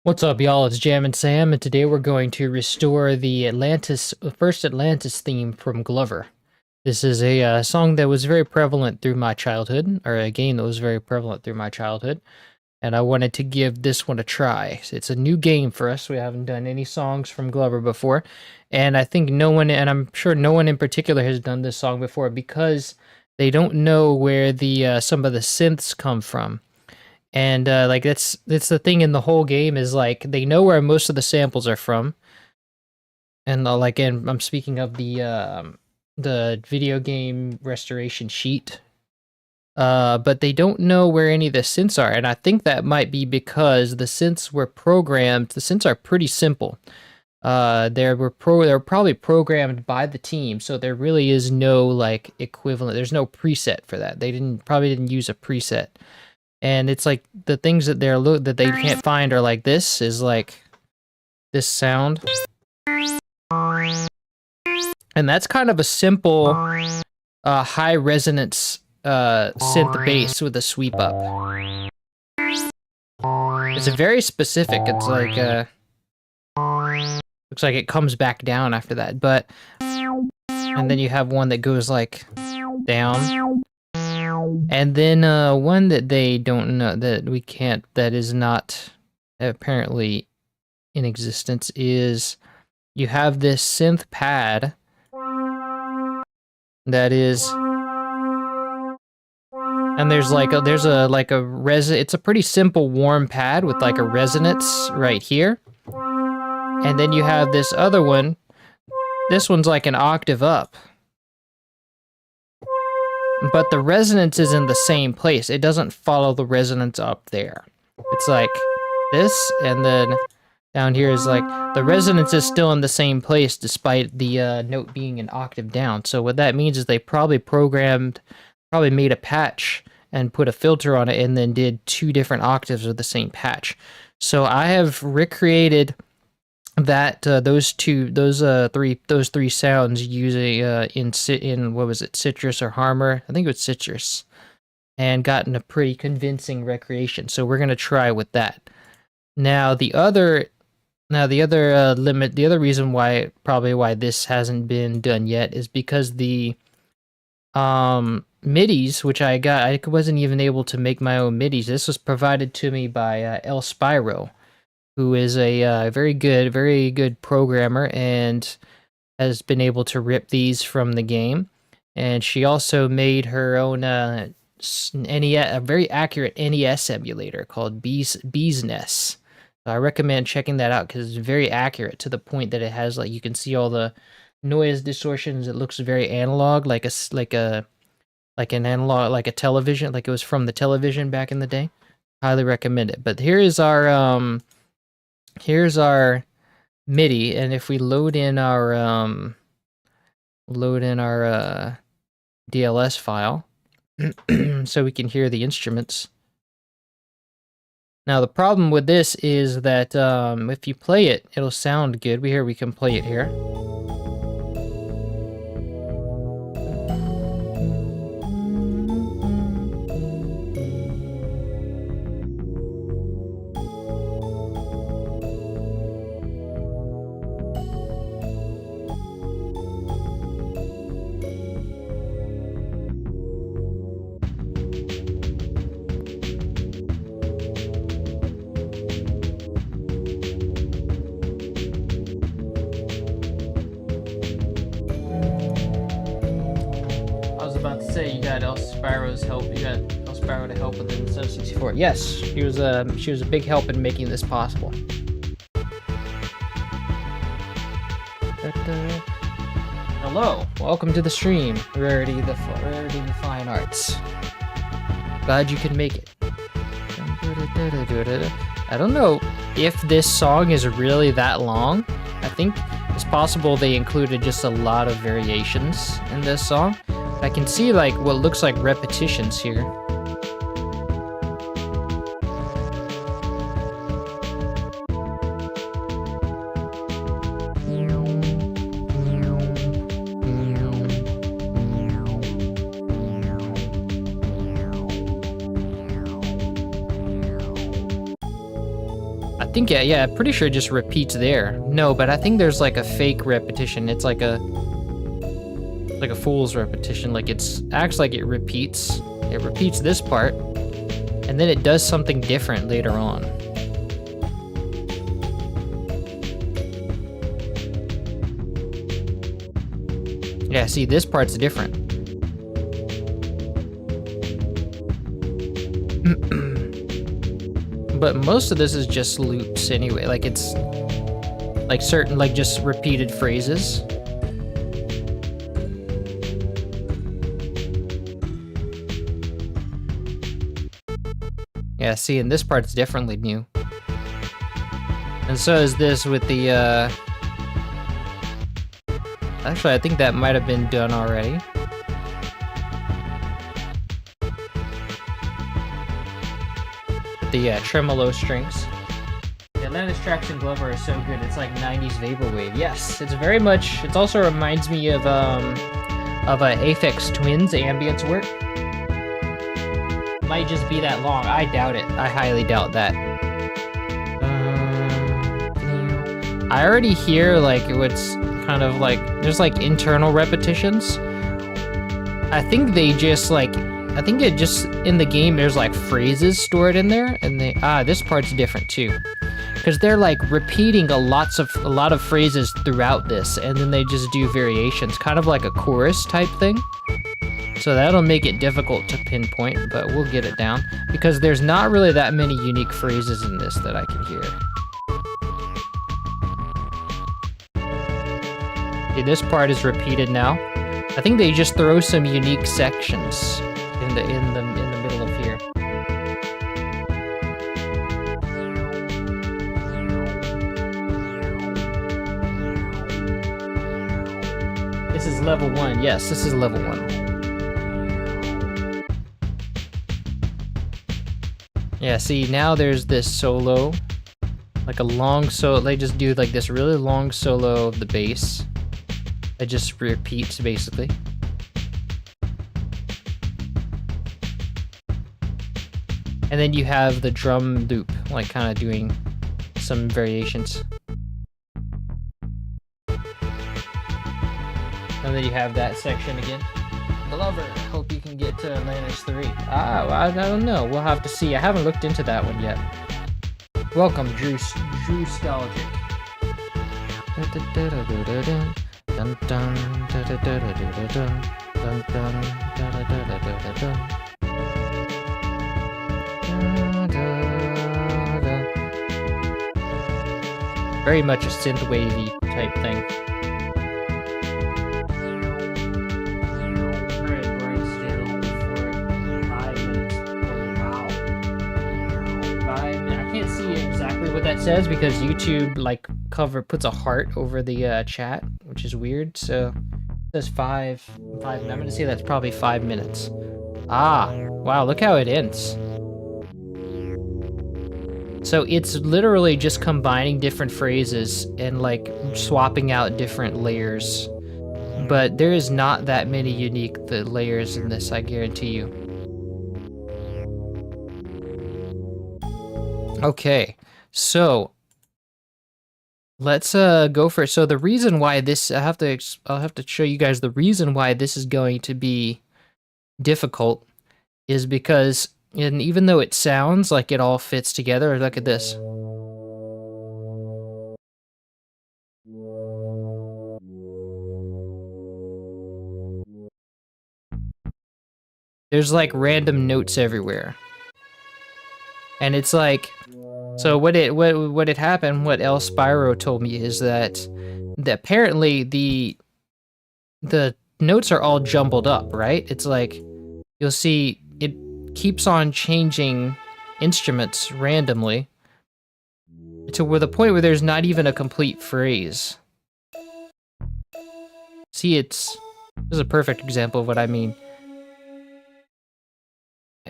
What's up, y'all? It's Jam Sam, and today we're going to restore the first Atlantis theme from Glover. This is a song that was very prevalent through my childhood, or a game that was very prevalent through my childhood, and I wanted to give this one a try. It's a new game for us. We haven't done any songs from Glover before, and I think no one, and I'm sure no one in particular has done this song before because they don't know where the some of the synths come from. And like that's the thing in the whole game is like they know where most of the samples are from, and and I'm speaking of the video game restoration sheet. But they don't know where any of the synths are, and I think that might be because the synths were programmed. The synths are pretty simple. They were probably programmed by the team, so there really is no like equivalent. There's no preset for that. They probably didn't use a preset. And it's like the things that that they can't find are like this is like this sound, and that's kind of a simple high resonance synth bass with a sweep up. It's a very specific. It's like looks like it comes back down after that, but and then you have one that goes like down. And then one that they don't know, that we can't, that is not apparently in existence, is you have this synth pad that is, and there's it's a pretty simple warm pad with like a resonance right here. And then you have this other one. This one's like an octave up. But the resonance is in the same place. It doesn't follow the resonance up there. It's like this, and then down here is like, the resonance is still in the same place despite the note being an octave down. So what that means is they probably made a patch and put a filter on it and then did two different octaves of the same patch. So I have recreated that those three sounds using in what was it, Citrus or Harmor? I think it was Citrus, and gotten a pretty convincing recreation. So we're gonna try with that. Now the other reason why this hasn't been done yet is because the midis, which I wasn't even able to make my own midis. This was provided to me by El Spyro, who is a very good programmer and has been able to rip these from the game. And she also made her own NES, a very accurate NES emulator called Bees Nest. So I recommend checking that out because it's very accurate to the point that it has, like, you can see all the noise distortions. It looks very analog, like an analog, like a television, like it was from the television back in the day. Highly recommend it. But here's our MIDI, and if we load in our DLS file so we can hear the instruments. Now the problem with this is that if you play it, it'll sound good. We can play it here. Say you got El Spyro's help. You got El Spyro to help with the Nintendo 64. Yes, she was a big help in making this possible. Hello, welcome to the stream. Rarity the Fine Arts. Glad you could make it. I don't know if this song is really that long. I think it's possible they included just a lot of variations in this song. I can see like what looks like repetitions here. think, yeah, pretty sure it just repeats there. No, but I think there's like a fake repetition. It's like a fool's repetition. Like it's acts like it repeats. It repeats this part, and then it does something different later on. Yeah, see, this part's different. But most of this is just loops anyway. Like it's like certain, like just repeated phrases. Yeah, see, and this part's definitely new. And so is this with the, actually, I think that might have been done already. With the tremolo strings. The Atlantis tracks in Glover are so good, it's like 90s vaporwave. Yes, it's very much, it also reminds me of Aphex Twin's ambience work. Might just be that long. I doubt it. I highly doubt that. I already hear like what's kind of like there's like internal repetitions. I think they just like I think it just in the game there's like phrases stored in there, and they this part's different too, because they're like repeating a lot of phrases throughout this, and then they just do variations, kind of like a chorus type thing. So that'll make it difficult to pinpoint, but we'll get it down, because there's not really that many unique phrases in this that I can hear. Okay, this part is repeated now. I think they just throw some unique sections in the middle of here. This is level 1. Yes, this is level 1. Yeah, see, now there's this solo, like a long solo. They just do like this really long solo of the bass. It just repeats basically. And then you have the drum loop, like kind of doing some variations. And then you have that section again. Glover, hope you can get to Atlantis 3. Well, I don't know. We'll have to see. I haven't looked into that one yet. Welcome, Drew Stalgic. Very much a synth wavy type thing. What that says, because YouTube like puts a heart over the chat, which is weird. So it says 5 I'm gonna say that's probably 5 minutes. Wow, look how it ends. So it's literally just combining different phrases and like swapping out different layers, but there is not that many unique layers in this, I guarantee you. Okay, so let's go for it. So the reason why this, I'll have to show you guys the reason why this is going to be difficult is because, and even though it sounds like it all fits together, look at this. There's like random notes everywhere. And it's like, so what had happened, what El Spyro told me is that apparently the notes are all jumbled up, right? It's like, you'll see it keeps on changing instruments randomly to the point where there's not even a complete phrase. See, this is a perfect example of what I mean.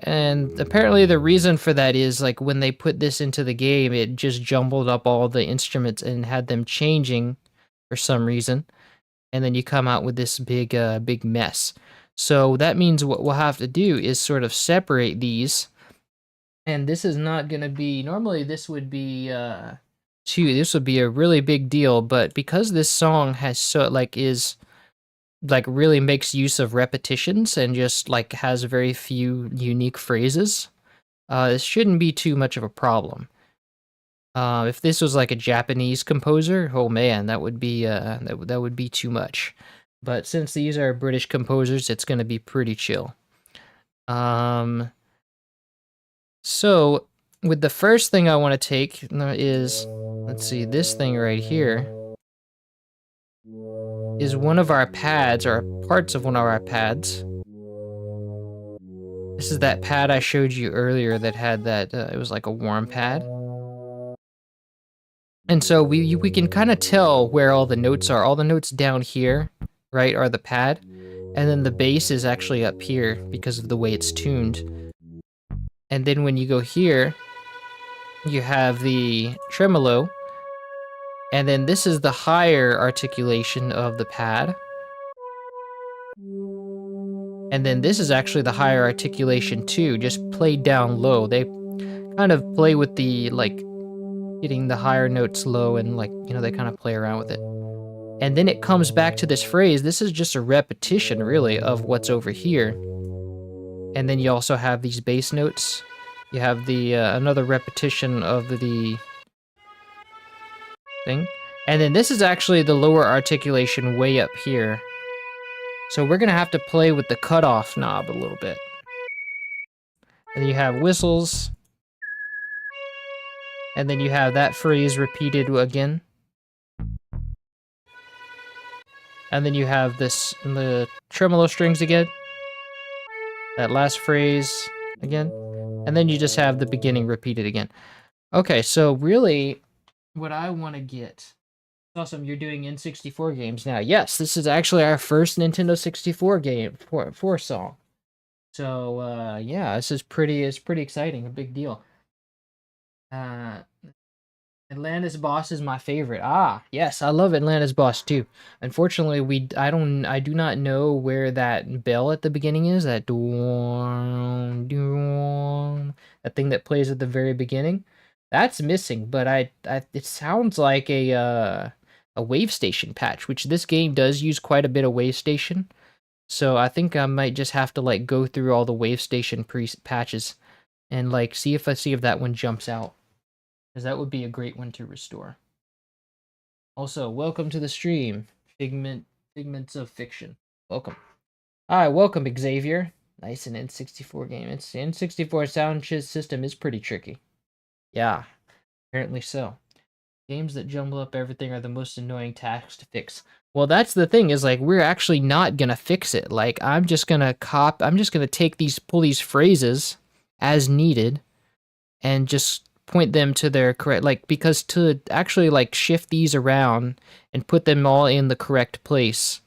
And apparently the reason for that is, like, when they put this into the game, it just jumbled up all the instruments and had them changing for some reason. And then you come out with this big mess. So that means what we'll have to do is sort of separate these And this is not gonna be, normally this would be, this would be a really big deal, but because this song has really makes use of repetitions and just like has very few unique phrases, this shouldn't be too much of a problem. If this was like a Japanese composer, oh man, that would be that would be too much. But since these are British composers, it's gonna be pretty chill. So with the first thing I want to take is, let's see, this thing right here is one of our pads, or parts of one of our pads. This is that pad I showed you earlier that had that, it was like a warm pad. And so we can kind of tell where all the notes are. All the notes down here, right, are the pad. And then the bass is actually up here because of the way it's tuned. And then when you go here, you have the tremolo. And then this is the higher articulation of the pad. And then this is actually the higher articulation too, just played down low. They kind of play with the, like, getting the higher notes low and, like, you know, they kind of play around with it. And then it comes back to this phrase. This is just a repetition, really, of what's over here. And then you also have these bass notes. You have the another repetition of the thing. And then this is actually the lower articulation way up here. So we're gonna have to play with the cutoff knob a little bit. And then you have whistles. And then you have that phrase repeated again. And then you have the tremolo strings again. That last phrase again. And then you just have the beginning repeated again. Okay, so really, what I want to get... Awesome, you're doing N64 games now. Yes, this is actually our first Nintendo 64 game for song. So yeah, it's pretty exciting, a big deal. Atlantis Boss is my favorite. Ah, yes, I love Atlantis Boss too. Unfortunately, I do not know where that bell at the beginning is. That that thing that plays at the very beginning. That's missing, but it sounds like a wave station patch, which this game does use quite a bit of wave station. So I think I might just have to like go through all the wave station patches and like see if that one jumps out. Because that would be a great one to restore. Also, welcome to the stream, Figments of Fiction. Welcome. Hi, welcome, Xavier. Nice, an N64 game. It's N64 sound system is pretty tricky. Yeah, apparently so. Games that jumble up everything are the most annoying tasks to fix. Well, that's the thing, is like we're actually not gonna fix it. Like I'm just gonna pull these phrases as needed and just point them to their correct, like, because to actually like shift these around and put them all in the correct place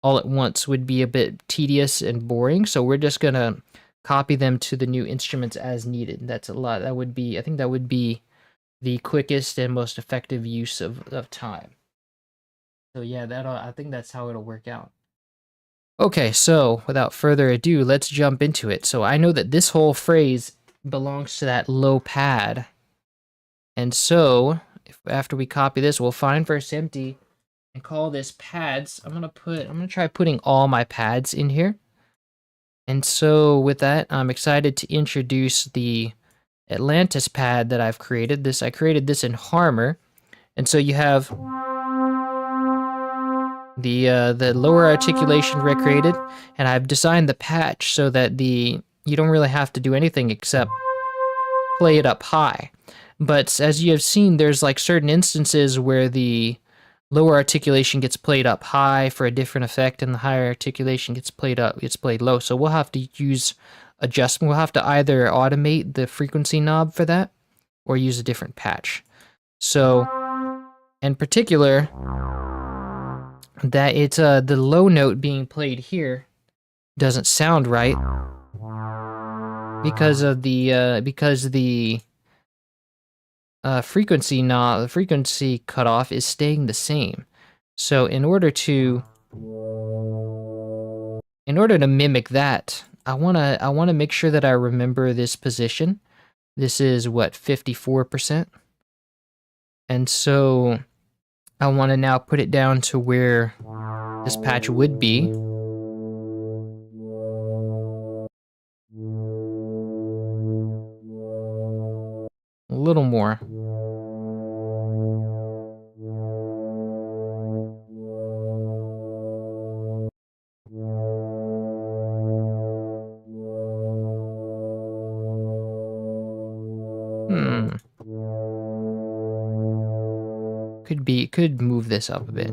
all at once would be a bit tedious and boring. So we're just gonna copy them to the new instruments as needed. That's a lot. I think that would be the quickest and most effective use of time. So yeah, I think that's how it'll work out. Okay, so without further ado, let's jump into it. So I know that this whole phrase belongs to that low pad. And so, after we copy this, we'll find first empty and call this pads. I'm gonna try putting all my pads in here. And so with that, I'm excited to introduce the Atlantis pad that I've created. I created this in Harmor. And so you have the lower articulation recreated, and I've designed the patch so that you don't really have to do anything except play it up high. But as you have seen, there's like certain instances where the lower articulation gets played up high for a different effect, and the higher articulation gets played low. So we'll have to use adjustment. We'll have to either automate the frequency knob for that, or use a different patch. So, in particular, that it's the low note being played here doesn't sound right because the frequency cutoff is staying the same. So in order to mimic that, I wanna make sure that I remember this position. This is what, 54%? And so I want to now put it down to where this patch would be. A little more. Could move this up a bit.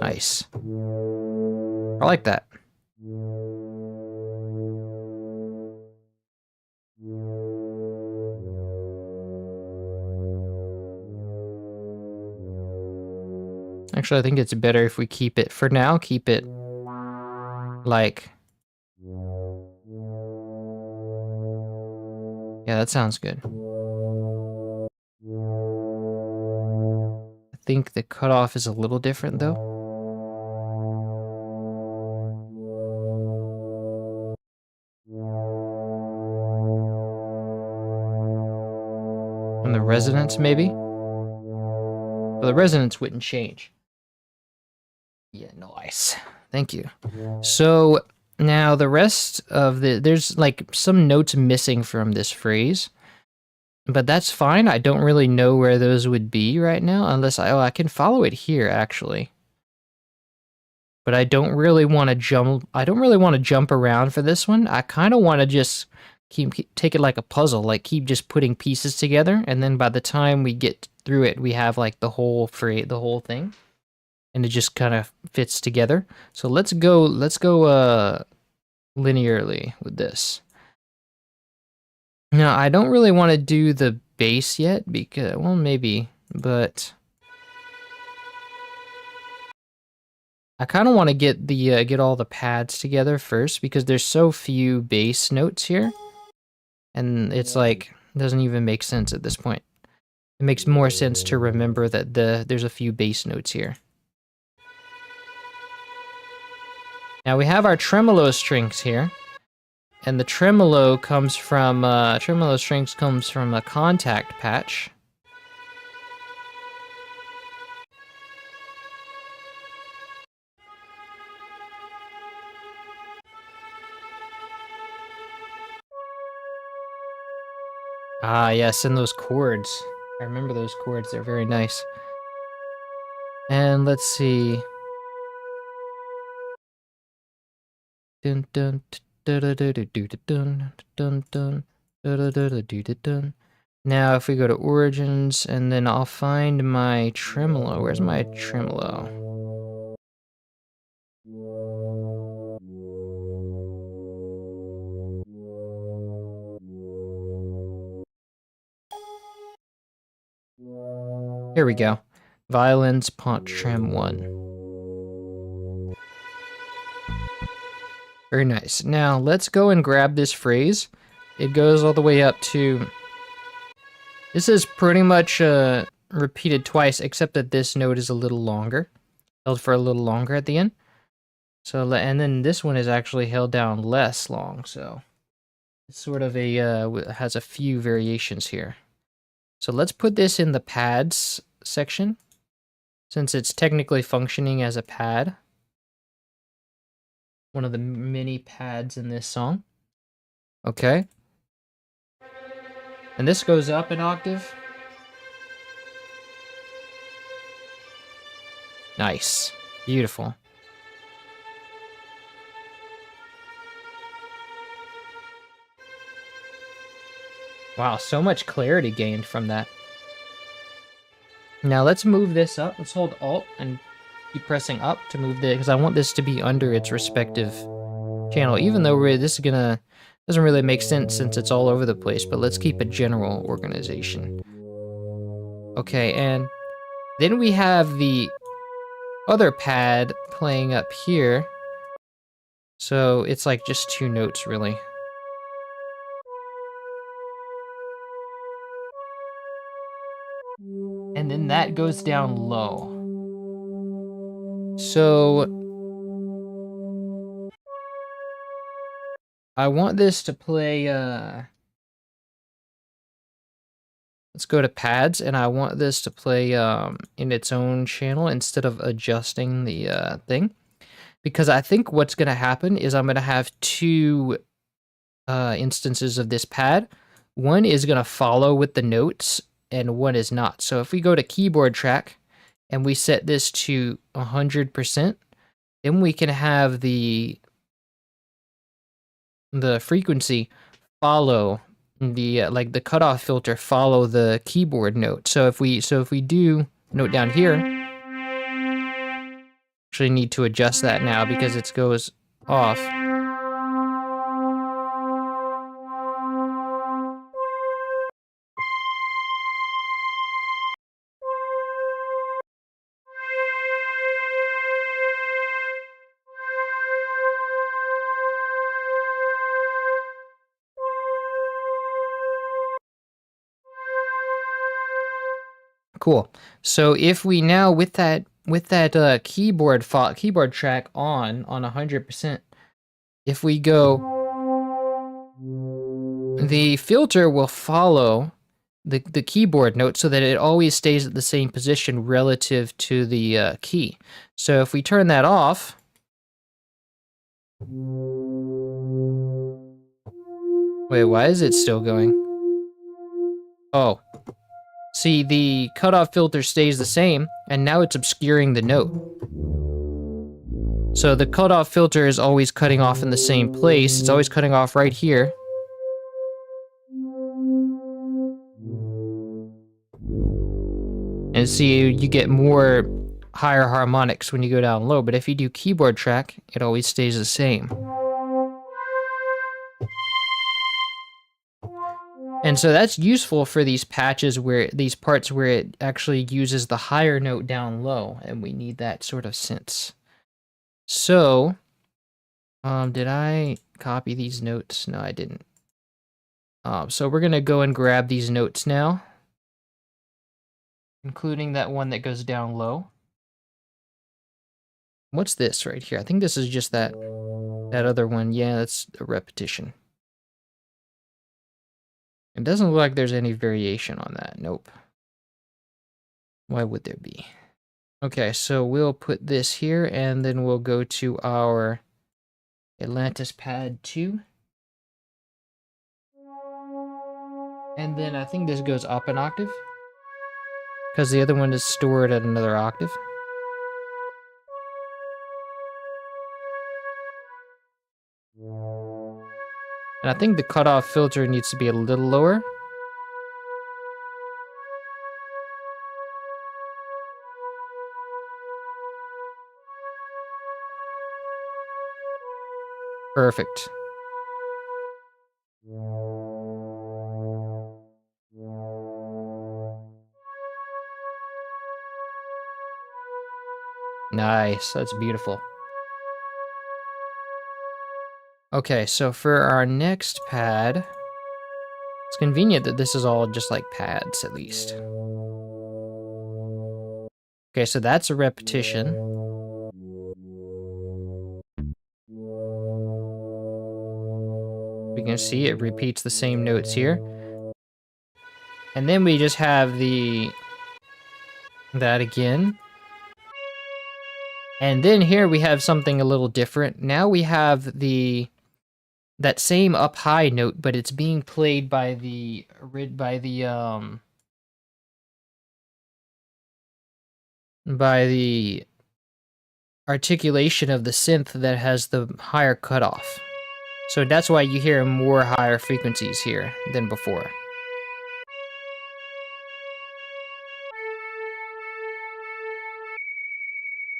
Nice. I like that. Actually, I think it's better if we keep it, for now, keep it like... Yeah, that sounds good. I think the cutoff is a little different, though. And the resonance, maybe? Well, the resonance wouldn't change. Yeah, nice. Thank you. So now the rest of there's like some notes missing from this phrase, but that's fine. I don't really know where those would be right now, unless I can follow it here actually. But I don't really want to jump around for this one. I kind of want to just take it like a puzzle, like keep just putting pieces together, and then by the time we get through it, we have like the whole thing. And it just kind of fits together. So let's go linearly with this. Now, I don't really want to do the bass yet because, well, maybe, but I kind of want to get the get all the pads together first because there's so few bass notes here, and it's like doesn't even make sense at this point. It makes more sense to remember that there's a few bass notes here. Now we have our tremolo strings here, and the tremolo comes from tremolo strings comes from a contact patch. Ah, yes, and those chords. I remember those chords. They're very nice. And let's see. Dun dun dun dun dun dun dun dun dun dun. Now, if we go to origins, and then I'll find my tremolo. Where's my tremolo? Here we go. Violins, Pont Trem 1. Very nice. Now, let's go and grab this phrase. It goes all the way up to... This is pretty much repeated twice, except that this note is a little longer. Held for a little longer at the end. So, and then this one is actually held down less long, so... It's sort of a, has a few variations here. So let's put this in the pads section, since it's technically functioning as a pad. One of the many pads in this song. Okay. And this goes up an octave. Nice. Beautiful. Wow, so much clarity gained from that. Now let's move this up. Let's hold Alt and keep pressing up to move the, because I want this to be under its respective channel, even though this is gonna, doesn't really make sense since it's all over the place, but let's keep a general organization. Okay, and then we have the other pad playing up here. So it's like just two notes, really. and then that goes down low. So I want this to play, let's go to pads, and I want this to play in its own channel instead of adjusting the thing. Because I think what's going to happen is I'm going to have two instances of this pad. One is going to follow with the notes, and one is not. So if we go to keyboard track, and we set this to 100%, then we can have the frequency follow the like the cutoff filter follow the keyboard note. So if we do note down here, actually need to adjust that now because it goes off. Cool. So if we now with that keyboard track on 100%, if we go, the filter will follow the keyboard note so that it always stays at the same position relative to the key. So if we turn that off, wait, why is it still going? Oh. See, the cutoff filter stays the same, and now it's obscuring the note. So the cutoff filter is always cutting off in the same place. It's always cutting off right here. And see, you get more higher harmonics when you go down low, but if you do keyboard track, it always stays the same. And so that's useful for these patches where these parts where it actually uses the higher note down low, and we need that sort of sense. So, did I copy these notes? No, I didn't. So we're gonna go and grab these notes now, including that one that goes down low. What's this right here? I think this is just that other one. Yeah, that's a repetition. It doesn't look like there's any variation on that. Nope. Why would there be? Okay, so we'll put this here, and then we'll go to our Atlantis pad 2. And then I think this goes up an octave, because the other one is stored at another octave. And I think the cutoff filter needs to be a little lower. Perfect. Nice, that's beautiful. Okay, so for our next pad, it's convenient that this is all just like pads at least. Okay, so that's a repetition. We can see it repeats the same notes here. And then we just have that again. And then here we have something a little different. Now we have that same up high note, but it's being played by the articulation of the synth that has the higher cutoff. So that's why you hear more higher frequencies here than before.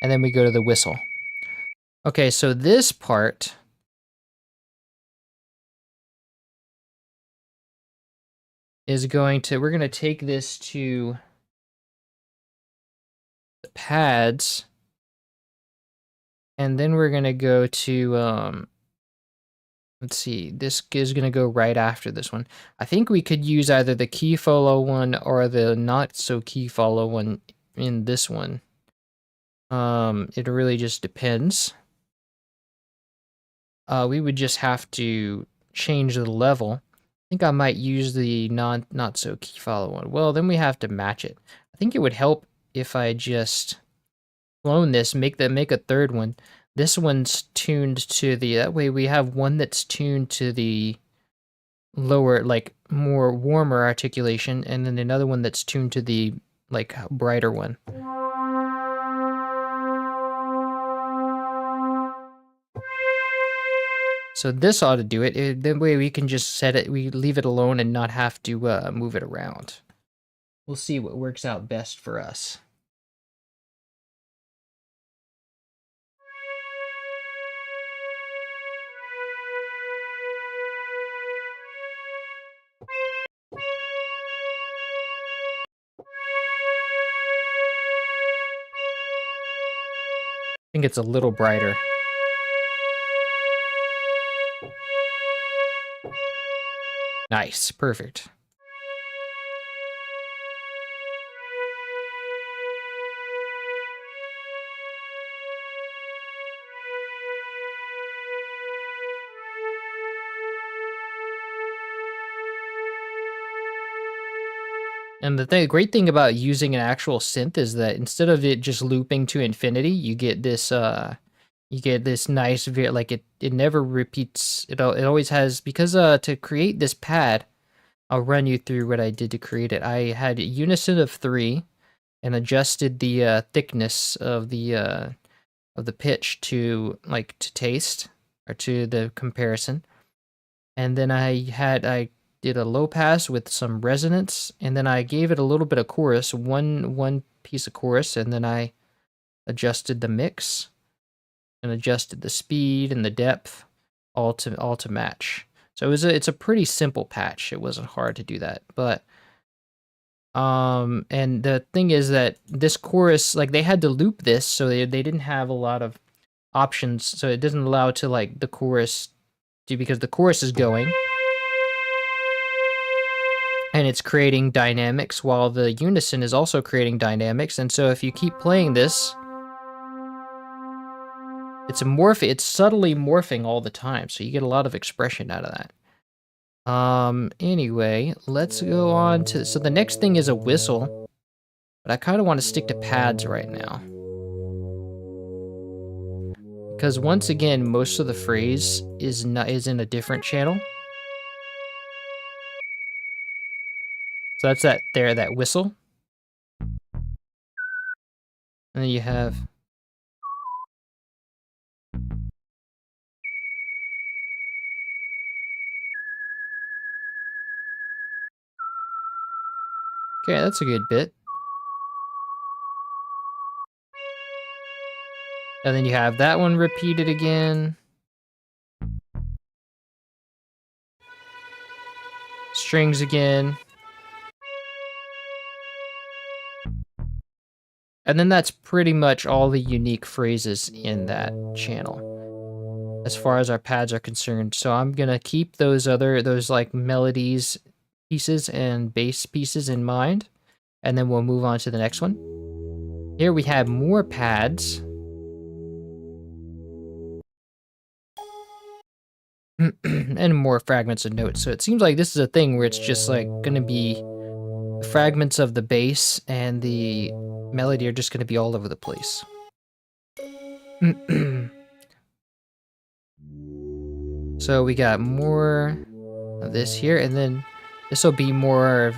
And then we go to the whistle. Okay, so this part is we're going to take this to the pads, and then we're going to go to Let's see, this is going to go right after this one. I think we could use either the key follow one or the not so key follow one in this one. It really just depends. We would just have to change the level. I think I might use the not so key follow one. Well, then we have to match it. I think it would help if I just clone this, make a third one. This one's tuned to the, that way we have one that's tuned to the lower, like more warmer articulation, and then another one that's tuned to the like brighter one. So this ought to do it. That way we can just set it, we leave it alone and not have to move it around. We'll see what works out best for us. I think it's a little brighter. Nice, perfect. And the great thing about using an actual synth is that instead of it just looping to infinity, you get this nice, like it never repeats. It always has, because to create this pad, I'll run you through what I did to create it. I had a unison of 3 and adjusted the thickness of the pitch to taste, or to the comparison. And then I did a low pass with some resonance, and then I gave it a little bit of chorus, one piece of chorus, and then I adjusted the mix and adjusted the speed and the depth all to match. So it's a pretty simple patch. It wasn't hard to do that, but and the thing is that this chorus, like they had to loop this, so they didn't have a lot of options, so it doesn't allow to like the chorus to, because the chorus is going and it's creating dynamics while the unison is also creating dynamics. And so if you keep playing this, it's subtly morphing all the time, so you get a lot of expression out of that. Anyway, let's go on to, so the next thing is a whistle, but I kind of want to stick to pads right now, because once again, most of the phrase is in a different channel. So that's that whistle. And then you have, okay, that's a good bit. And then you have that one repeated again. Strings again. And then that's pretty much all the unique phrases in that channel, as far as our pads are concerned. So I'm gonna keep those like melodies pieces and bass pieces in mind, and then we'll move on to the next one. Here we have more pads. And more fragments of notes. So it seems like this is a thing where it's just like gonna be fragments of the bass and the melody are just gonna be all over the place. So we got more of this here, and then this will be more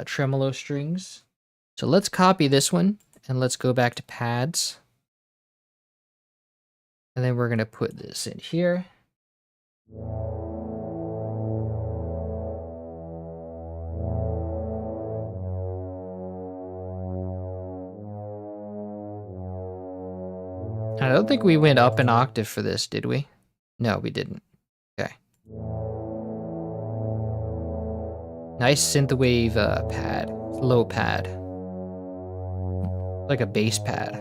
tremolo strings. So let's copy this one and let's go back to pads. And then we're gonna put this in here. I don't think we went up an octave for this, did we? No, we didn't. Okay. Nice synthwave pad. Low pad. Like a bass pad.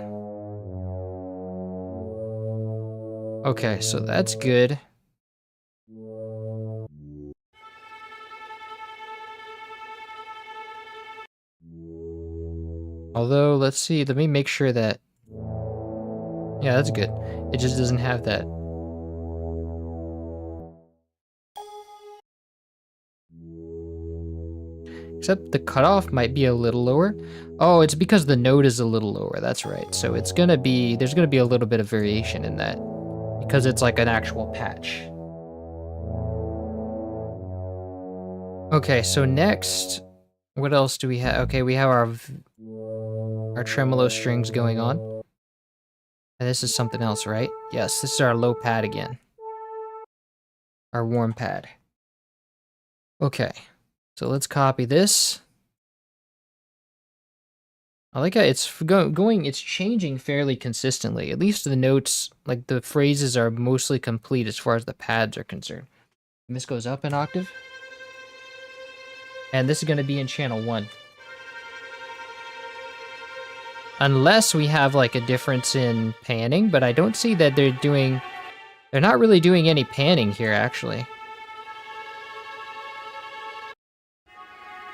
Okay, so that's good. Although, let's see, let me make sure that... Yeah, that's good. It just doesn't have that. Except the cutoff might be a little lower. Oh, it's because the note is a little lower, that's right. So it's gonna be, there's gonna be a little bit of variation in that. Because it's like an actual patch. Okay, so next, what else do we have? Okay, we have our tremolo strings going on. And this is something else, right? Yes, this is our low pad again. Our warm pad. Okay, so let's copy this. I like how it's it's changing fairly consistently. At least the notes, like the phrases are mostly complete as far as the pads are concerned. And this goes up an octave. And this is going to be in channel 1. Unless we have like a difference in panning, but I don't see that they're not really doing any panning here actually.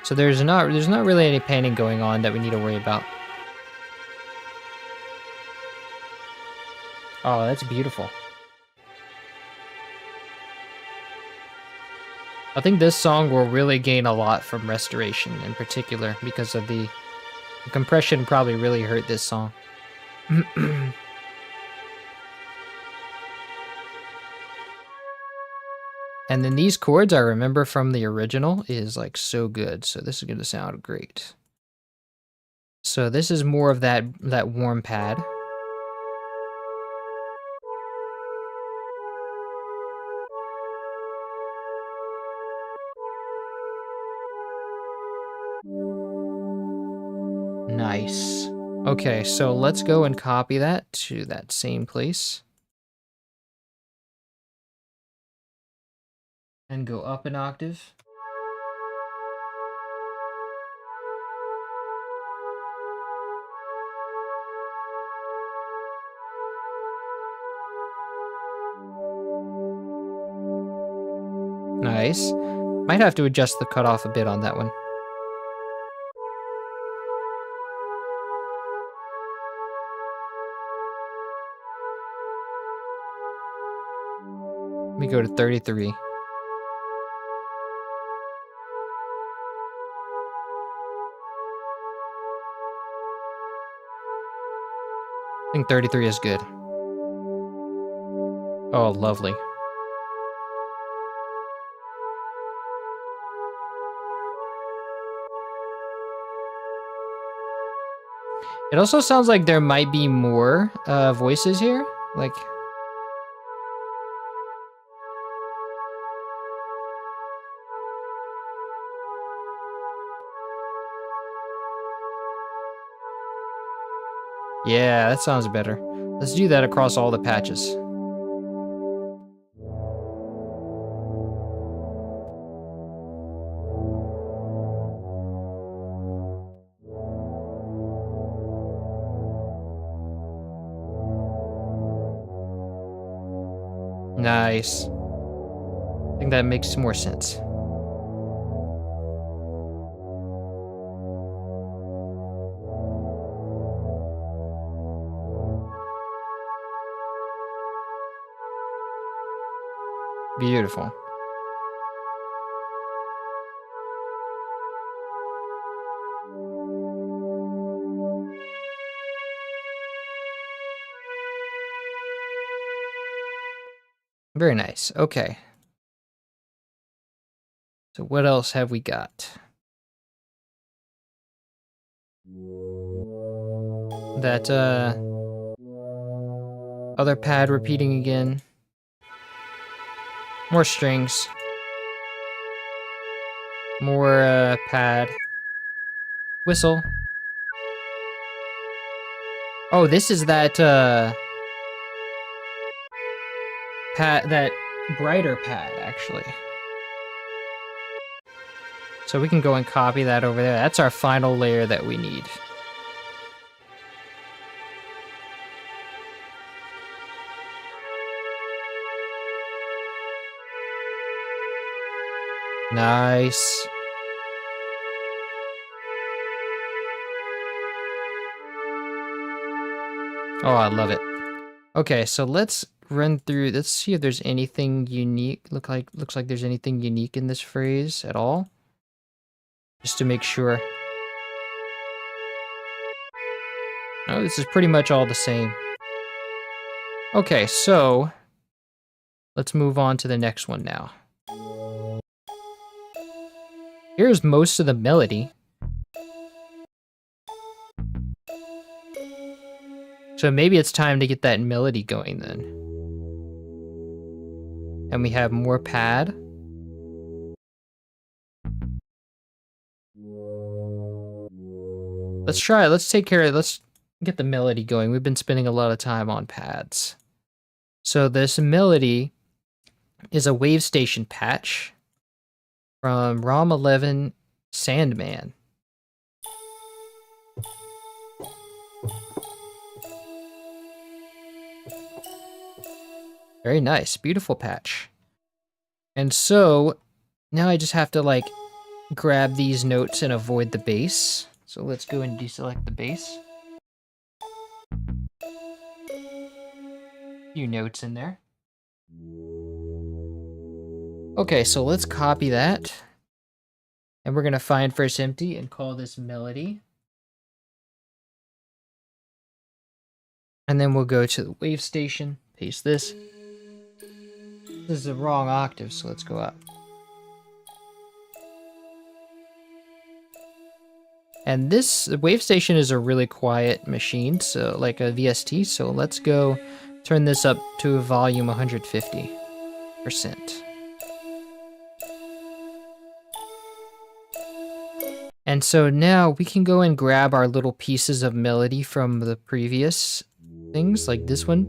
So there's not really any panning going on that we need to worry about. Oh, that's beautiful. I think this song will really gain a lot from restoration in particular because of the compression probably really hurt this song. And then these chords I remember from the original is like so good. So this is going to sound great. So this is more of that warm pad. Nice. Okay, so let's go and copy that to that same place. And go up an octave. Nice. Might have to adjust the cutoff a bit on that one. Let me go to 33. I think 33 is good. Oh, lovely. It also sounds like there might be more voices here. Like... Yeah, that sounds better. Let's do that across all the patches. Nice. I think that makes more sense. Beautiful. Very nice. Okay. So what else have we got? That other pad repeating again. More strings. More pad. Whistle. Oh, this is that pad, that brighter pad actually. So we can go and copy that over there. That's our final layer that we need. Nice. Oh, I love it. Okay, so let's run through. Let's see if there's anything unique. Looks like there's anything unique in this phrase at all. Just to make sure. Oh, this is pretty much all the same. Okay, so let's move on to the next one now. Here's most of the melody. So maybe it's time to get that melody going then. And we have more pad. Let's try it. Let's take care of it. Let's get the melody going. We've been spending a lot of time on pads. So this melody is a wave station patch from ROM 11 Sandman. Very nice, beautiful patch. And so now I just have to like grab these notes and avoid the bass. So let's go and deselect the bass. Few notes in there. Okay, so let's copy that. And we're gonna find first empty and call this melody. And then we'll go to the wave station, paste this. This is the wrong octave, so let's go up. And this wave station is a really quiet machine, so like a VST, so let's go turn this up to a volume 150%. And so now we can go and grab our little pieces of melody from the previous things, like this one.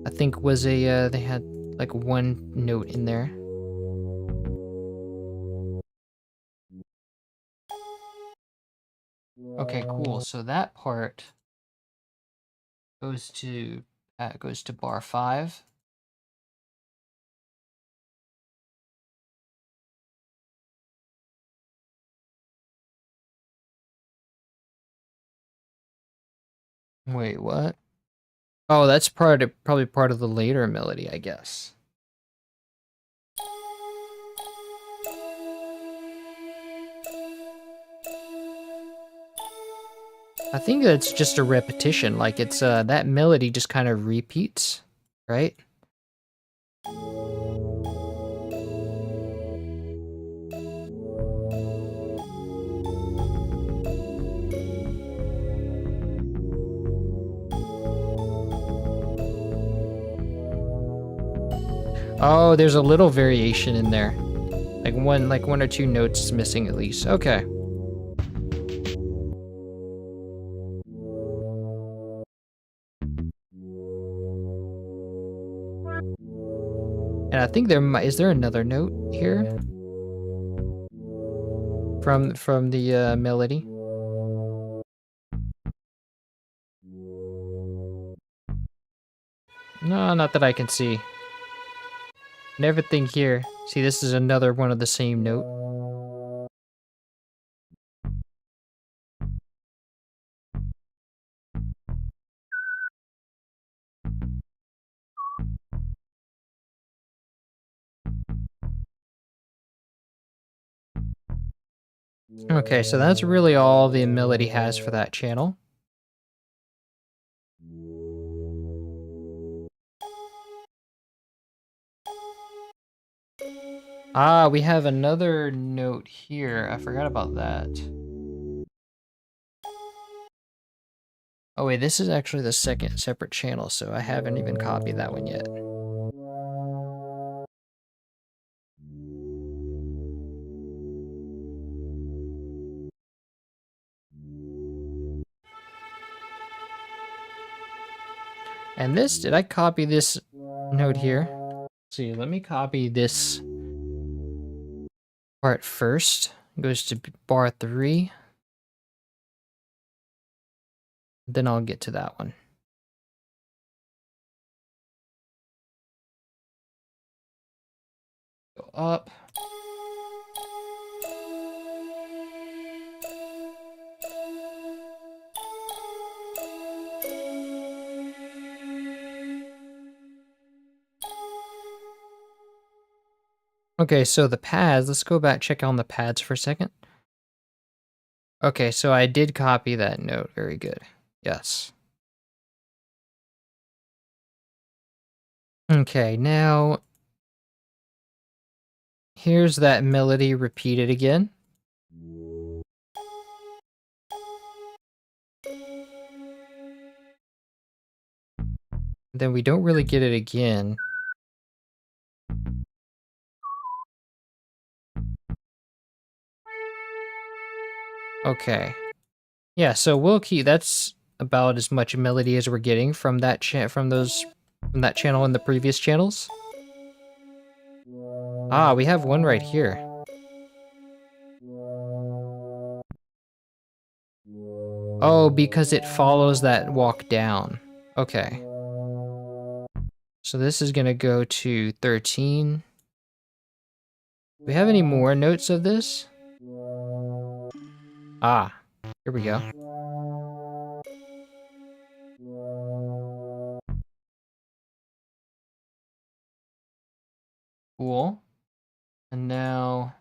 I think was a, they had like one note in there. Okay, cool. So that part goes to bar 5. Wait, what? Oh, that's probably part of the later melody, I guess. I think that's just a repetition, like it's that melody just kind of repeats, right? Oh, there's a little variation in there. Like one or two notes missing at least. Okay. And I think is there another note here from the melody? No, not that I can see. And everything here. See, this is another one of the same note. Okay, so that's really all the melody has for that channel. Ah, we have another note here. I forgot about that. Oh wait, this is actually the second separate channel, so I haven't even copied that one yet. And this, did I copy this note here? Let's see, let me copy this part first. It goes to bar 3. Then I'll get to that one. Go up. Okay, so the pads, let's go back, check on the pads for a second. Okay, so I did copy that note. Very good. Yes. Okay, now here's that melody repeated again. Then we don't really get it again. Okay. Yeah, so we'll keep, that's about as much melody as we're getting from that from that channel in the previous channels. Ah, we have one right here. Oh, because it follows that walk down. Okay. So this is gonna go to 13. Do we have any more notes of this? Ah, here we go. Cool. And now...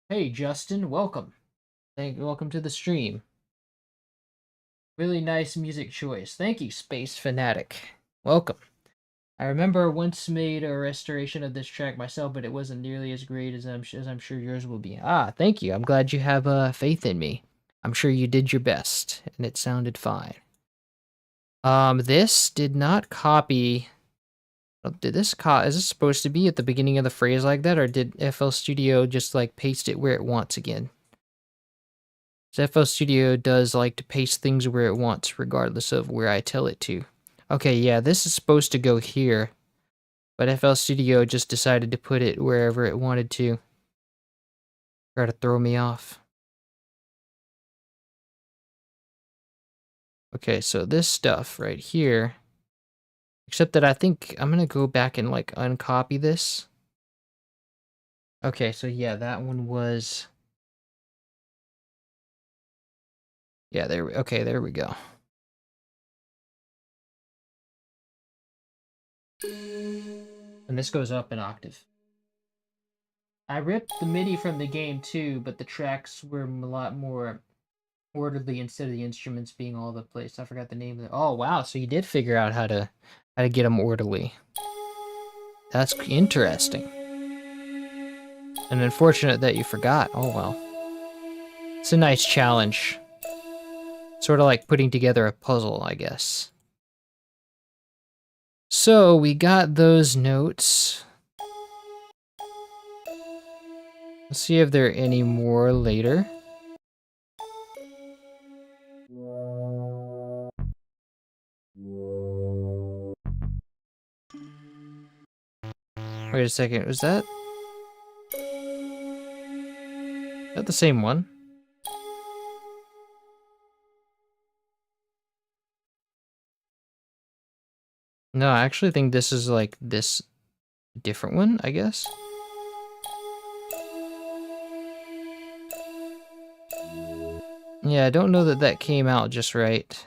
Hey, Justin, welcome. Welcome to the stream. Really nice music choice. Thank you, Space Fanatic. Welcome. I remember once made a restoration of this track myself, but it wasn't nearly as great as I'm sure yours will be. Ah, thank you. I'm glad you have faith in me. I'm sure you did your best, and it sounded fine. This did not copy. Did this is this supposed to be at the beginning of the phrase like that, or did FL Studio just like paste it where it wants again? So FL Studio does like to paste things where it wants, regardless of where I tell it to. Okay, yeah, this is supposed to go here, but FL Studio just decided to put it wherever it wanted to. Try to throw me off. Okay, so this stuff right here, except that I think I'm gonna go back and like uncopy this. Okay, so yeah, that one was... Yeah, okay, there we go. And this goes up an octave. I ripped the MIDI from the game too, but the tracks were a lot more orderly instead of the instruments being all over the place. I forgot the name of it. Oh wow, so you did figure out how to get them orderly. That's interesting. And unfortunate that you forgot. Oh well. It's a nice challenge. Sort of like putting together a puzzle, I guess. So we got those notes. Let's see if there are any more later. Wait a second, was that the same one? No, I actually think this is like this different one, I guess. Yeah, I don't know that that came out just right.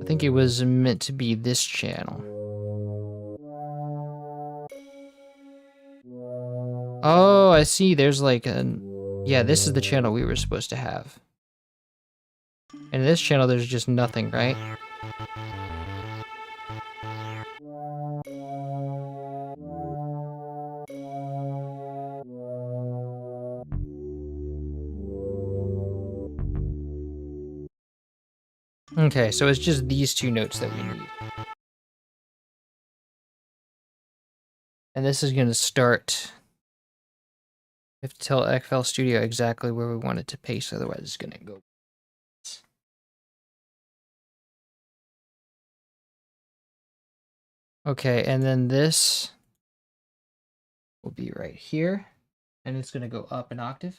I think it was meant to be this channel. Oh, I see. There's like an... Yeah, this is the channel we were supposed to have. And in this channel, there's just nothing, right? Okay, so it's just these two notes that we need. And this is going to start... We have to tell FL Studio exactly where we want it to paste, otherwise it's going to go... Okay, and then this will be right here, and it's going to go up an octave.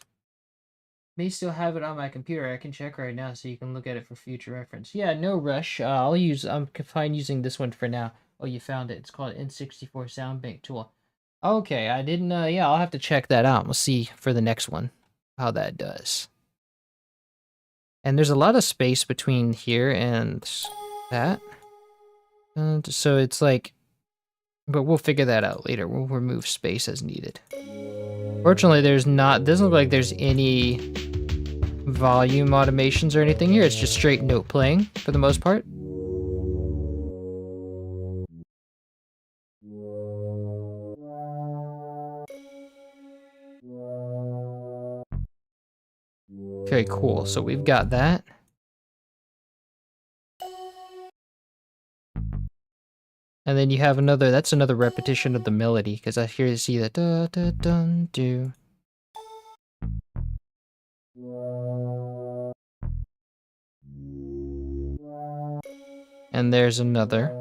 May still have it on my computer. I can check right now so you can look at it for future reference. Yeah, no rush. I'm fine using this one for now. Oh, you found it. It's called N64 Sound Bank Tool. Okay, I didn't, yeah, I'll have to check that out. We'll see for the next one how that does. And there's a lot of space between here and that. And so it's like, but we'll figure that out later. We'll remove space as needed. Fortunately, doesn't look like there's any volume automations or anything here. It's just straight note playing for the most part. Okay, cool. So we've got that. And then you have that's another repetition of the melody, because I hear you see that da da dun do. And there's another.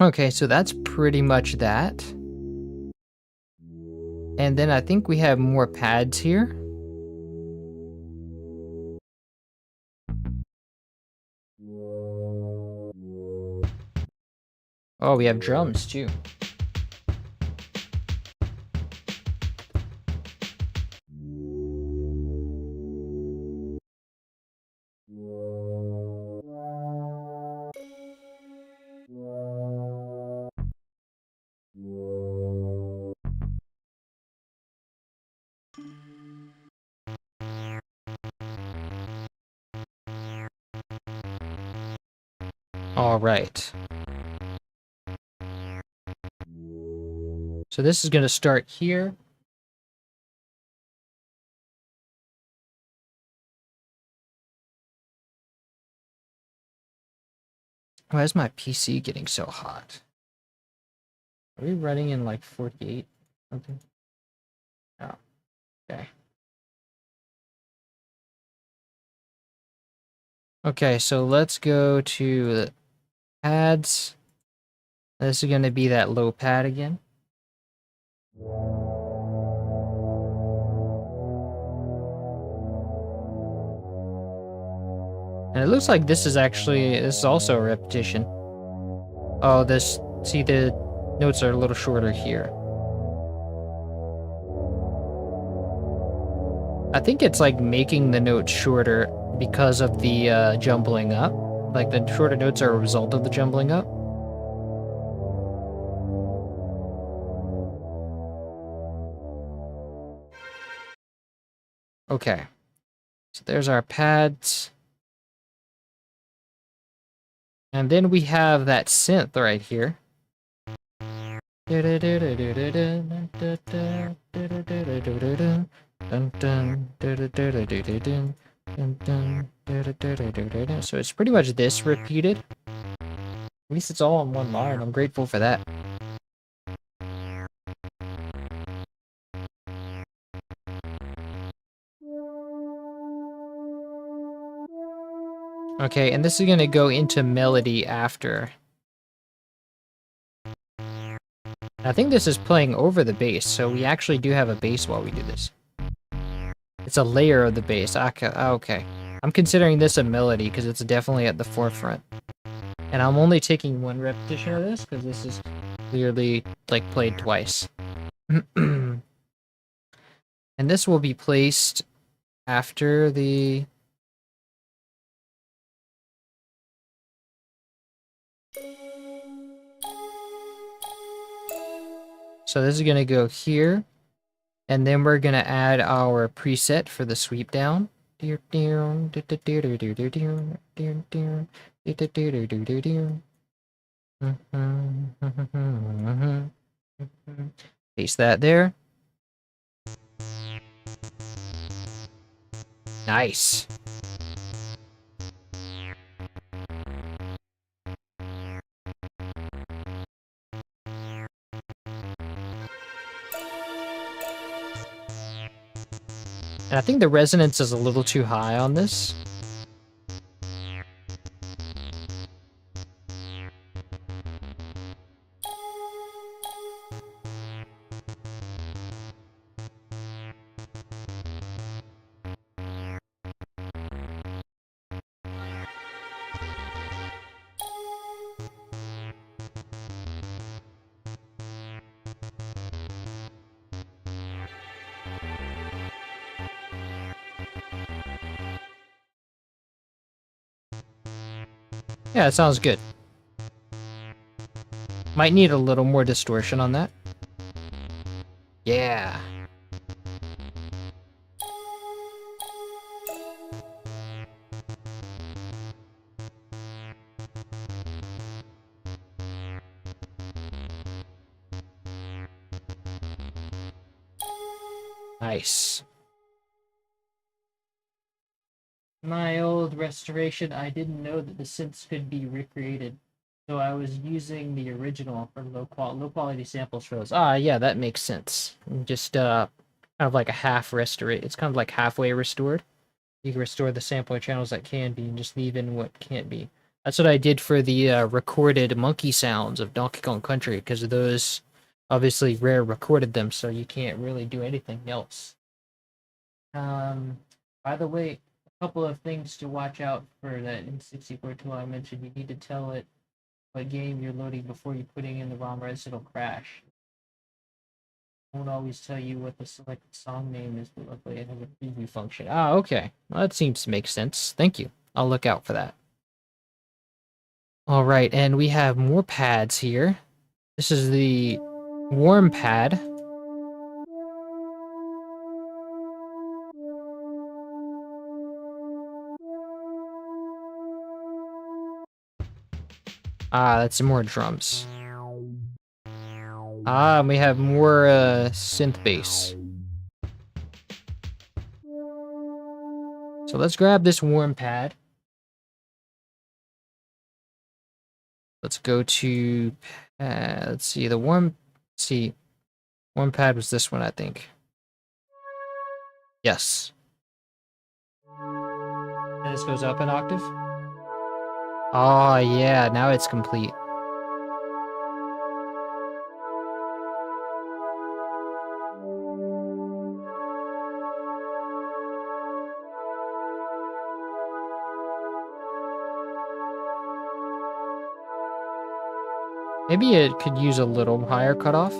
Okay, so that's pretty much that. And then I think we have more pads here. Oh, we have drums too. All right. So this is going to start here. Why is my PC getting so hot? Are we running in like 48 something? Oh, okay. Okay, so let's go to the pads. This is going to be that low pad again. And it looks like this is also a repetition. Oh, see, the notes are a little shorter here. I think it's like making the notes shorter because of the jumbling up. Like the shorter notes are a result of the jumbling up. Okay. So there's our pads. And then we have that synth right here. So it's pretty much this repeated. At least it's all on one line. I'm grateful for that. Okay, and this is gonna go into melody after. I think this is playing over the bass, so we actually do have a bass while we do this. It's a layer of the bass. Okay. I'm considering this a melody because it's definitely at the forefront. And I'm only taking one repetition of this because this is clearly like played twice. And this will be placed after the... So this is going to go here. And then we're going to add our preset for the sweep down. Paste that there. Nice. And I think the resonance is a little too high on this. Yeah, it sounds good. Might need a little more distortion on that. Yeah. Nice. My old restoration, I didn't know that the synths could be recreated. So I was using the original for low quality samples for those. Ah, yeah, that makes sense. Just kind of like a half restorate. It's kind of like halfway restored. You can restore the sampler channels that can be and just leave in what can't be. That's what I did for the recorded monkey sounds of Donkey Kong Country, because those obviously Rare recorded them, so you can't really do anything else. By the way, a couple of things to watch out for that N64 tool I mentioned. You need to tell it what game you're loading before you putting in the ROM, or else it'll crash. It won't always tell you what the selected song name is, but luckily it has a preview function. Ah, okay. Well, that seems to make sense. Thank you. I'll look out for that. All right, and we have more pads here. This is the warm pad. Ah, that's some more drums. Ah, and we have more synth bass. So let's grab this warm pad. Let's go to, let's see, warm pad was this one, I think. Yes. And this goes up an octave? Oh, yeah, now it's complete. Maybe it could use a little higher cutoff.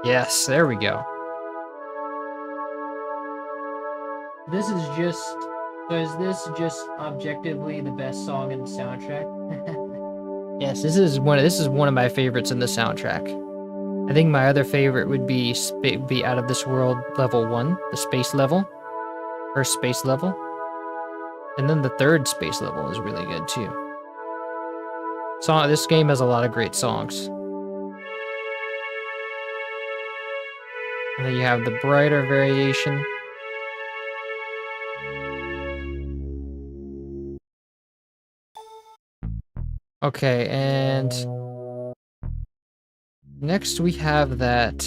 Yes, there we go. This is just, so is this just objectively the best song in the soundtrack? Yes, this is one of my favorites in the soundtrack. I think my other favorite would be Out of This World level 1, the space level, first space level. And then the third space level is really good too. This game has a lot of great songs. And then you have the brighter variation. Okay, and next we have that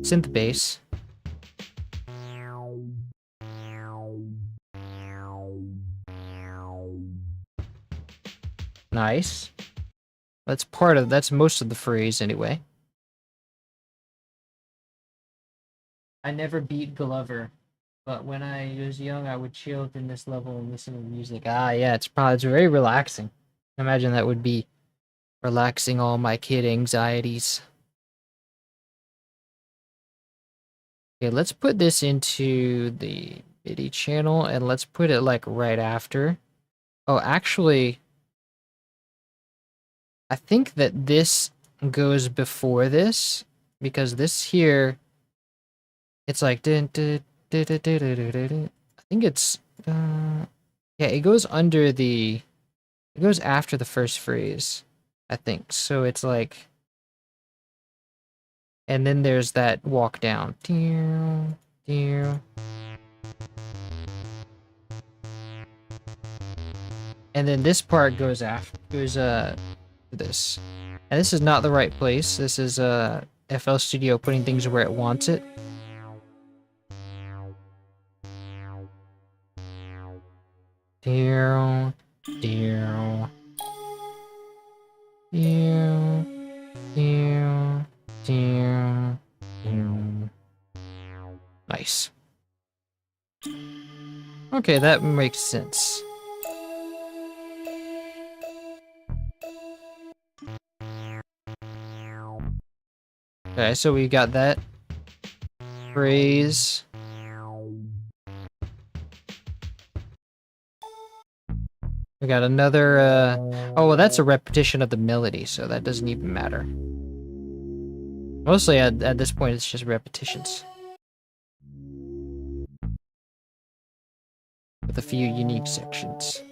synth bass. Nice. That's most of the phrase anyway. I never beat Glover, but when I was young, I would chill in this level and listen to music. Ah, yeah, it's very relaxing. Imagine that would be relaxing all my kid anxieties. Okay, let's put this into the MIDI channel and let's put it like right after. Oh, actually, I think that this goes before this because this here, it's like, I think it's, yeah, it goes it goes after the first phrase, I think. So it's like, and then there's that walk down. And then this part goes this. And this is not the right place. This is FL Studio putting things where it wants it. Nice. Okay, that makes sense. Okay, so we got that phrase. got another, oh, well, that's a repetition of the melody, so that doesn't even matter. Mostly at this point, it's just repetitions. With a few unique sections.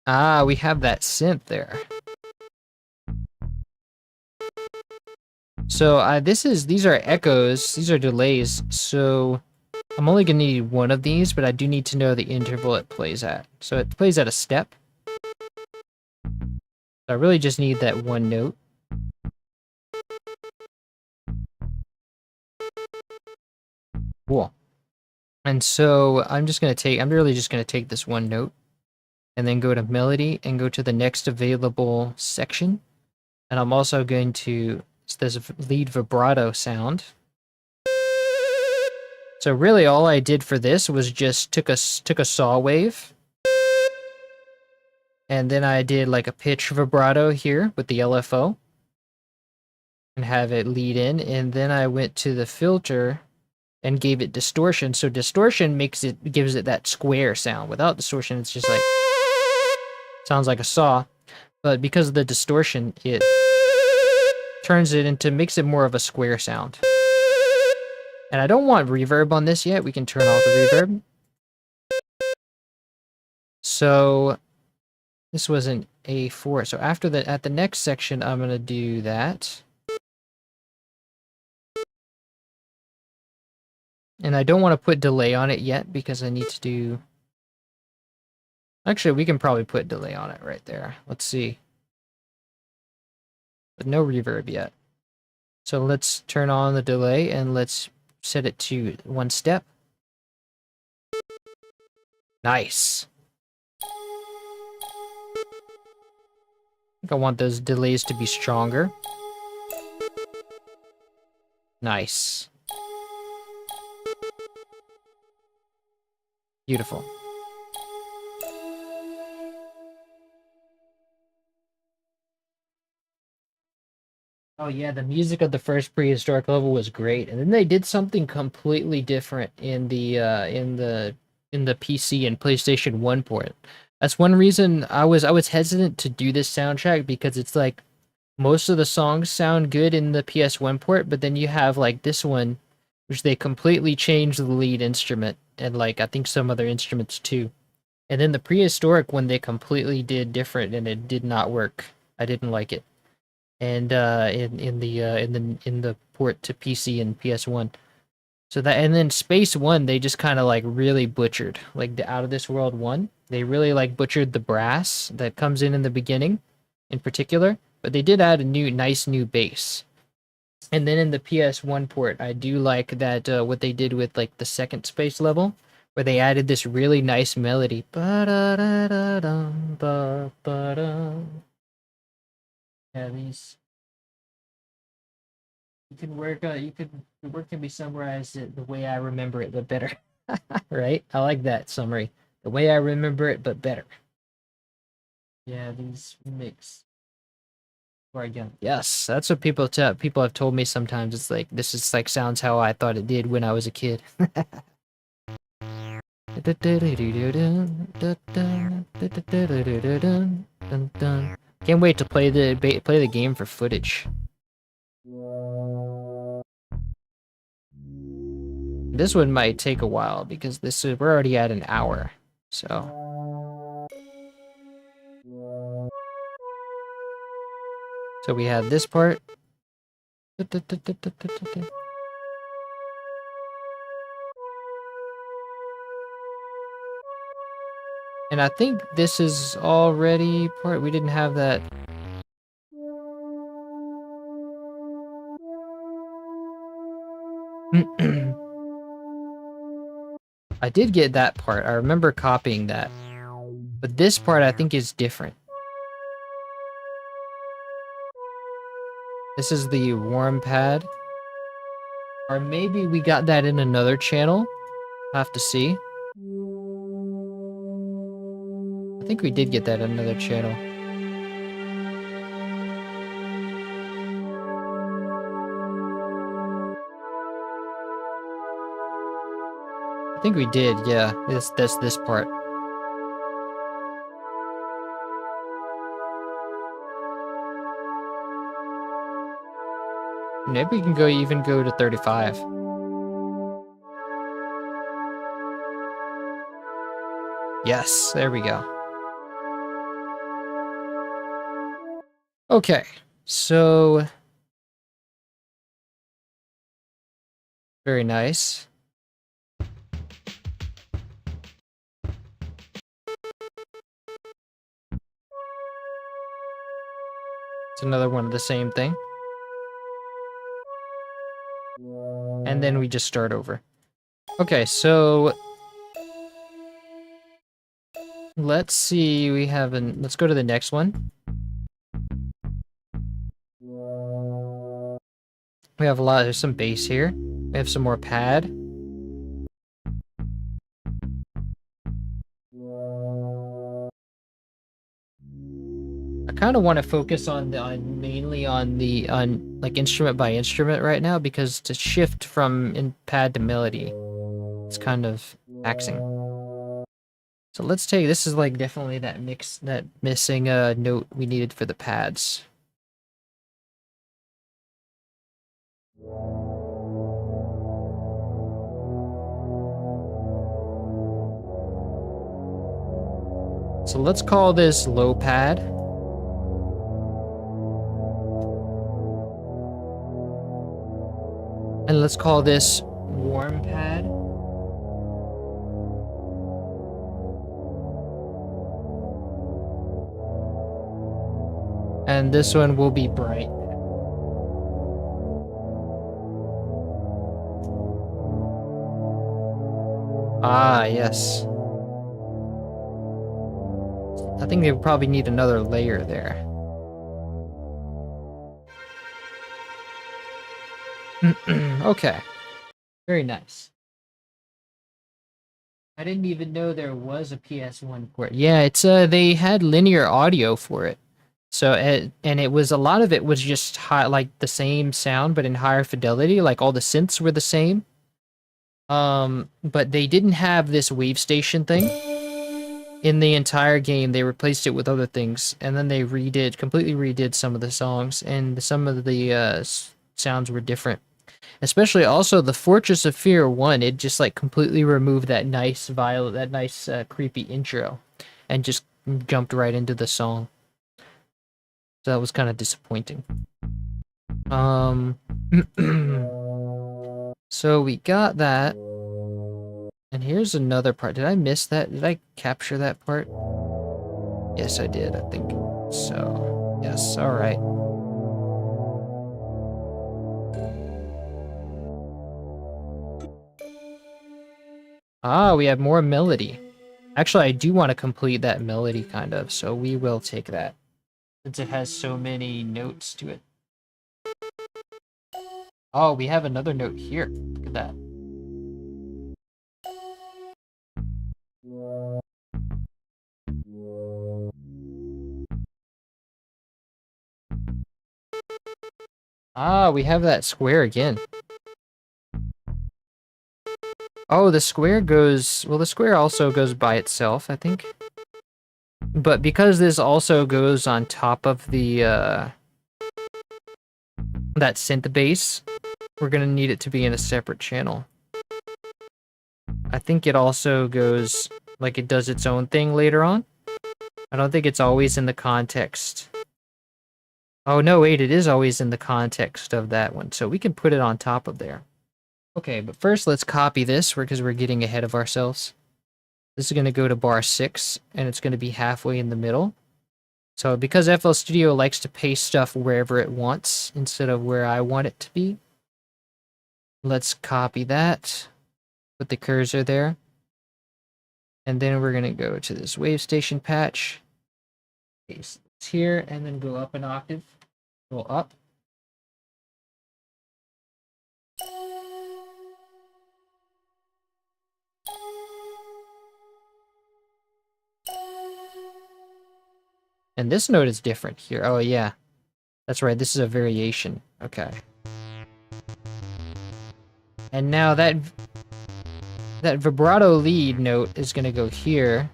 Ah, we have that synth there. So these are echoes, these are delays, so I'm only gonna need one of these, but I do need to know the interval it plays at. So it plays at a step. So I really just need that one note. Cool. And so I'm really just gonna take this one note and then go to melody and go to the next available section. And I'm also going to, there's a lead vibrato sound. So really all I did for this was just took a saw wave. And then I did like a pitch vibrato here with the LFO. And have it lead in. And then I went to the filter and gave it distortion. So distortion gives it that square sound. Without distortion, it's just like, sounds like a saw. But because of the distortion, it makes it more of a square sound. And I don't want reverb on this yet. We can turn off the reverb. So this was an A4. So after that, at the next section, I'm gonna do that. And I don't want to put delay on it yet because I need to do... Actually, we can probably put delay on it right there. Let's see. But no reverb yet. So let's turn on the delay and let's set it to 1 step. Nice. I think I want those delays to be stronger. Nice. Beautiful. Oh yeah, the music of the first prehistoric level was great, and then they did something completely different in the PC and PlayStation 1 port. That's one reason I was hesitant to do this soundtrack, because it's like most of the songs sound good in the PS1 port, but then you have like this one, which they completely changed the lead instrument, and like I think some other instruments too. And then the prehistoric one they completely did different, and it did not work. I didn't like it. And in the port to PC and PS1. So that, and then Space One, they just kind of like really butchered, like the Out of This World one. They really like butchered the brass that comes in the beginning, in particular. But they did add a nice new bass. And then in the PS1 port, I do like that what they did with like the second space level, where they added this really nice melody. Yeah, these. You can work. The work can be summarized the way I remember it, but better. Right? I like that summary. The way I remember it, but better. Yeah, these mix. Again. Yes, that's what people have told me sometimes. It's like this is like sounds how I thought it did when I was a kid. Can't wait to play the game for footage. This one might take a while because we're already at an hour, so. So we have this part. And I think this is already part, we didn't have that. I did get that part. I remember copying that. But this part I think is different. This is the warm pad. Or maybe we got that in another channel. I'll have to see. I think we did get that in another channel. I think we did, yeah. That's this part. Maybe we can even go to 35. Yes, there we go. Okay, so very nice. It's another one of the same thing. And then we just start over. Okay, so let's see, let's go to the next one. We have there's some bass here. We have some more pad. I kind of want to focus mainly on like instrument by instrument right now, because to shift from pad to melody, it's kind of taxing. So let's take, this is like definitely that missing note we needed for the pads. So let's call this low pad. And let's call this warm pad. And this one will be bright. Ah, yes. I think they probably need another layer there. Okay. Very nice. I didn't even know there was a PS1 port. Yeah, it's they had linear audio for it. So and it was, a lot of it was just high, like the same sound but in higher fidelity, like all the synths were the same. But they didn't have this wave station thing in the entire game. They replaced it with other things, and then they completely redid some of the songs, and some of the sounds were different. Especially also the Fortress of Fear 1, it just like completely removed that nice creepy intro and just jumped right into the song. So that was kind of disappointing. So we got that. And here's another part. Did I miss that? Did I capture that part? Yes, I did, I think. So, yes, all right. Ah, we have more melody. Actually, I do want to complete that melody, kind of, so we will take that, since it has so many notes to it. Oh, we have another note here. Look at that. Ah, we have that square again. Oh, the square goes... Well, the square also goes by itself, I think. But because this also goes on top of the, that synth bass, we're gonna need it to be in a separate channel. I think it also goes... Like, it does its own thing later on. I don't think it's always in the context. Oh, no, wait, it is always in the context of that one. So we can put it on top of there. Okay, but first let's copy this, because we're getting ahead of ourselves. This is going to go to bar 6, and it's going to be halfway in the middle. So because FL Studio likes to paste stuff wherever it wants, instead of where I want it to be, let's copy that, put the cursor there, and then we're going to go to this wave station patch, paste this here, and then go up an octave, go up. And this note is different here. Oh, yeah. That's right. This is a variation. Okay. And now that... that vibrato lead note is going to go here,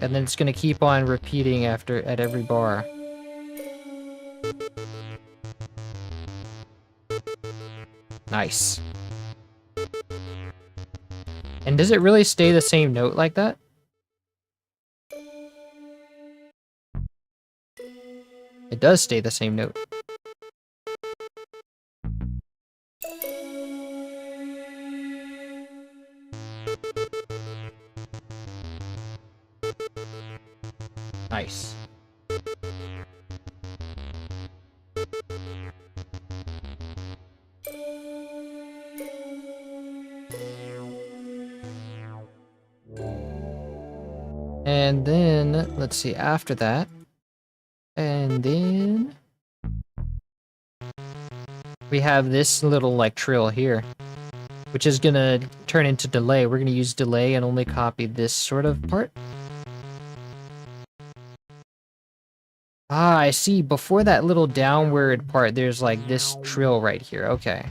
and then it's going to keep on repeating at every bar. Nice. And does it really stay the same note like that? It does stay the same note. Nice. And then, let's see, after that, and then we have this little like trill here, which is gonna turn into delay. We're gonna use delay and only copy this sort of part. Ah, I see. Before that little downward part, there's like this trill right here. Okay.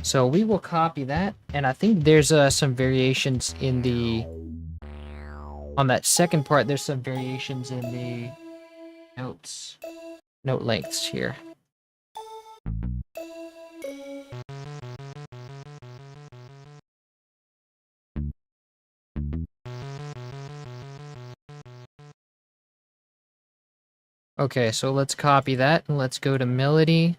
So we will copy that, and I think there's some variations in the... On that second part, there's some variations in the note lengths here. Okay, so let's copy that, and let's go to melody.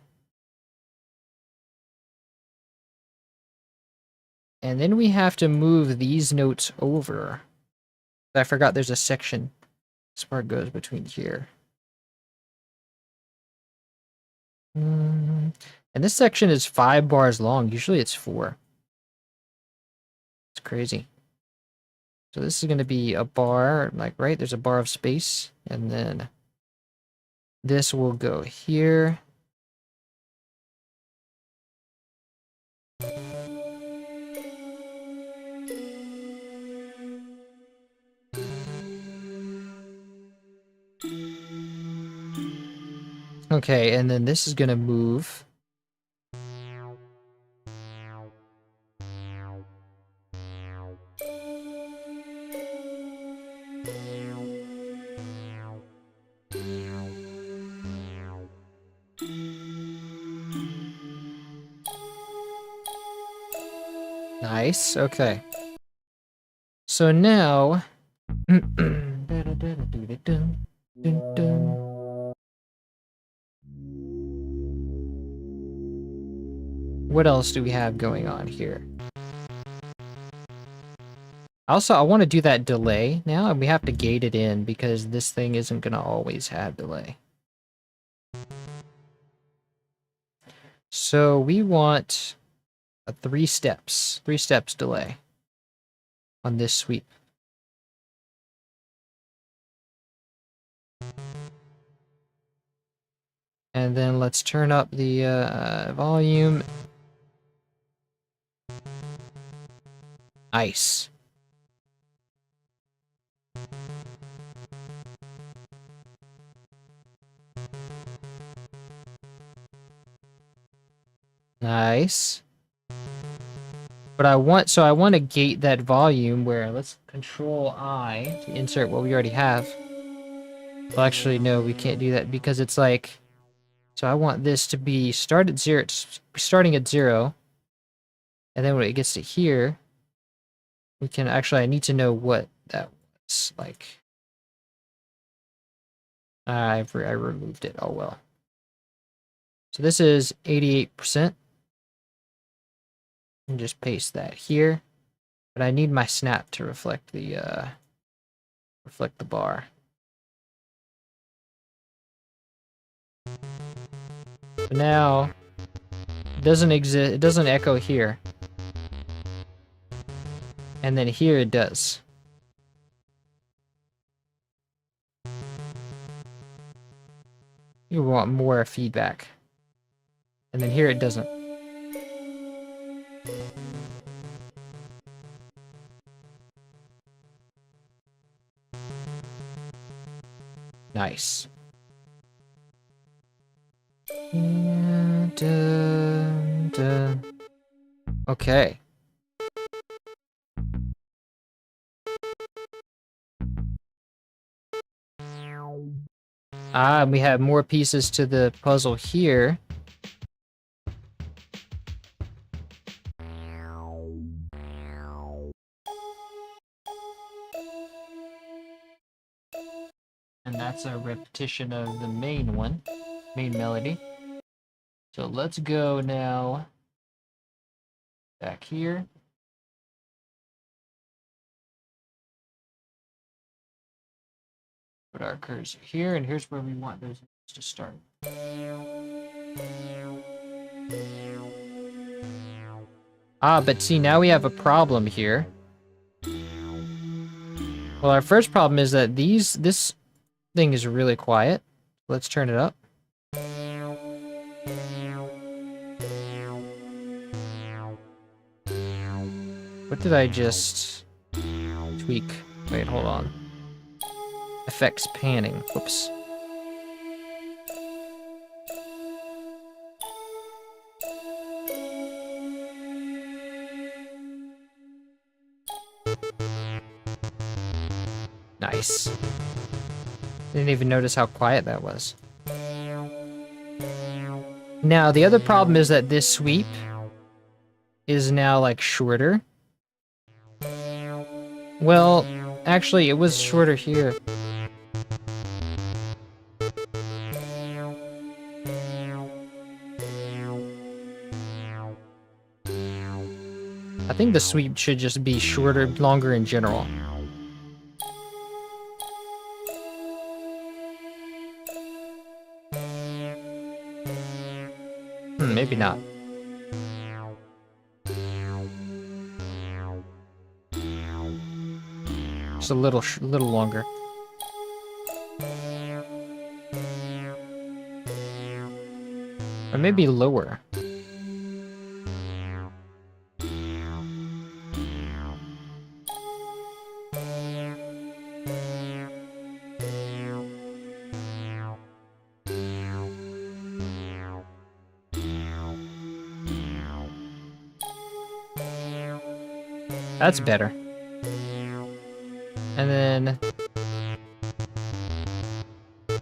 And then we have to move these notes over. I forgot there's a section. This part goes between here. And this section is 5 bars long. Usually it's 4. It's crazy. So this is going to be a bar, like, right? There's a bar of space. And then this will go here. Okay, and then this is going to move. Nice, okay. So now... What else do we have going on here? Also, I want to do that delay now, and we have to gate it in because this thing isn't going to always have delay. So we want a 3 steps delay on this sweep. And then let's turn up the volume. Nice. Nice. But I want to gate that volume where, let's control I to insert what we already have. Well, actually, no, we can't do that because it's like, so I want this to be starting at 0. And then when it gets to here, we can actually, I need to know what that was like. I removed it. Oh well. So this is 88%. And just paste that here. But I need my snap to reflect the bar. So now it doesn't exist, it doesn't echo here. And then here it does. You want more feedback. And then here it doesn't. Nice. Okay. Ah, we have more pieces to the puzzle here. And that's a repetition of the main one, main melody. So let's go now back here. Put our cursor here, and here's where we want those notes to start. Ah, but see, now we have a problem here. Well, our first problem is that this thing is really quiet. Let's turn it up. What did I just tweak? Wait, hold on. Effects panning. Whoops. Nice. Didn't even notice how quiet that was. Now, the other problem is that this sweep is now, like, shorter. Well, actually, it was shorter here. I think the sweep should just be shorter, longer in general. Maybe not. Just a little longer. Or maybe lower. That's better. And then...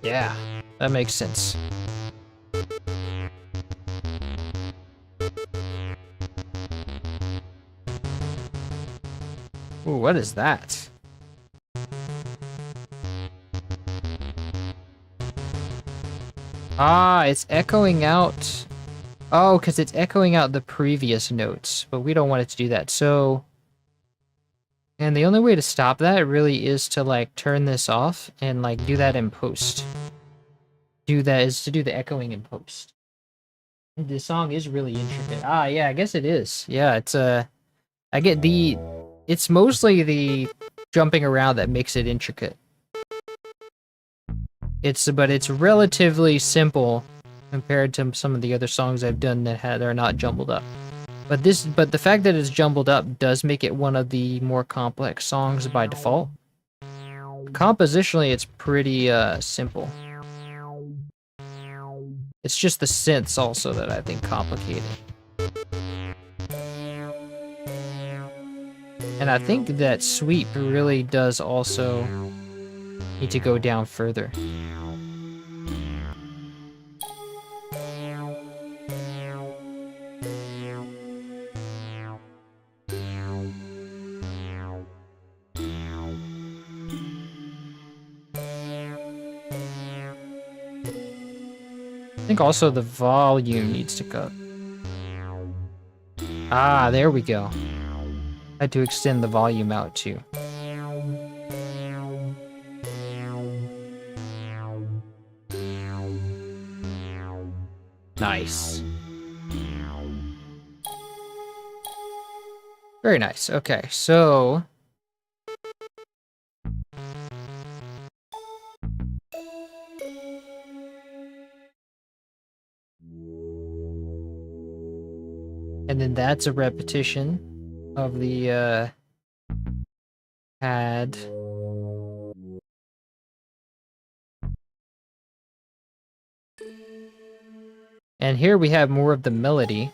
yeah, that makes sense. Ooh, what is that? Ah, it's echoing out... oh, because it's echoing out the previous notes, but we don't want it to do that, so... and the only way to stop that really is to, like, turn this off and, like, do that in post. To do the echoing in post. The song is really intricate. Ah, yeah, I guess it is. Yeah, it's, I get the... it's mostly the jumping around that makes it intricate. But it's relatively simple compared to some of the other songs I've done that are not jumbled up. But the fact that it's jumbled up does make it one of the more complex songs by default. Compositionally, it's pretty simple. It's just the synths also that I think complicate it. And I think that sweep really does also need to go down further. I think also the volume needs to cut. Ah, there we go. I had to extend the volume out too. Nice. Very nice. Okay, so... and then that's a repetition of the pad. And here we have more of the melody.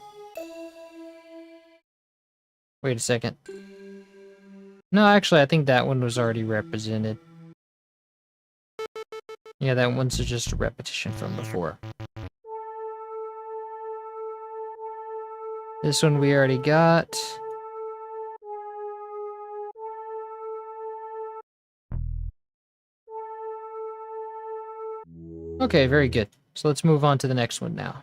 Wait a second. No, actually, I think that one was already represented. Yeah, that one's just a repetition from before. This one we already got. Okay, very good. So let's move on to the next one now.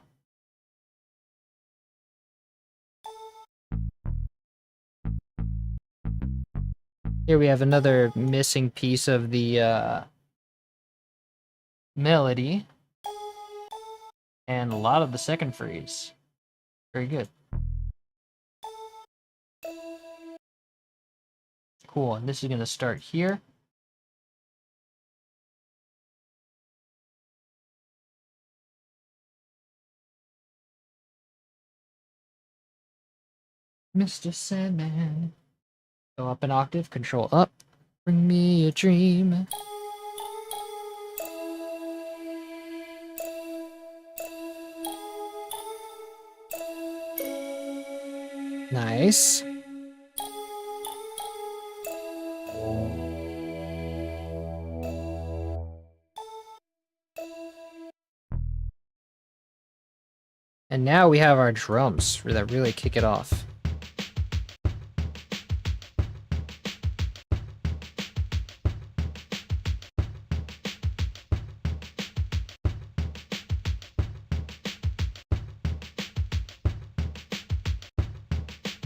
Here we have another missing piece of the melody. And a lot of the second phrase. Very good. Cool, and this is going to start here. Mr. Sandman. Go up an octave, control up. Bring me a dream. Nice. And now we have our drums that really kick it off.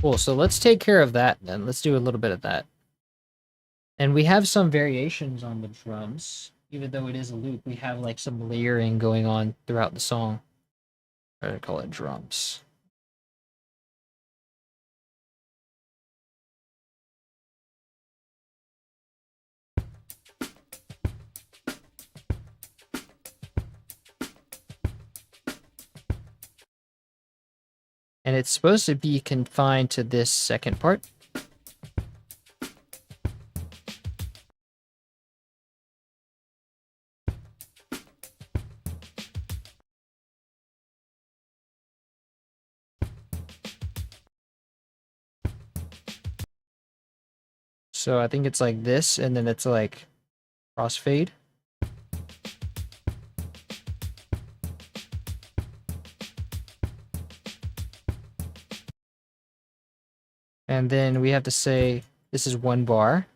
Cool, so let's take care of that then. Let's do a little bit of that. And we have some variations on the drums. Even though it is a loop, we have like some layering going on throughout the song. I call it drums. And it's supposed to be confined to this second part. So I think it's like this, and then it's like crossfade. And then we have to say this is 1 bar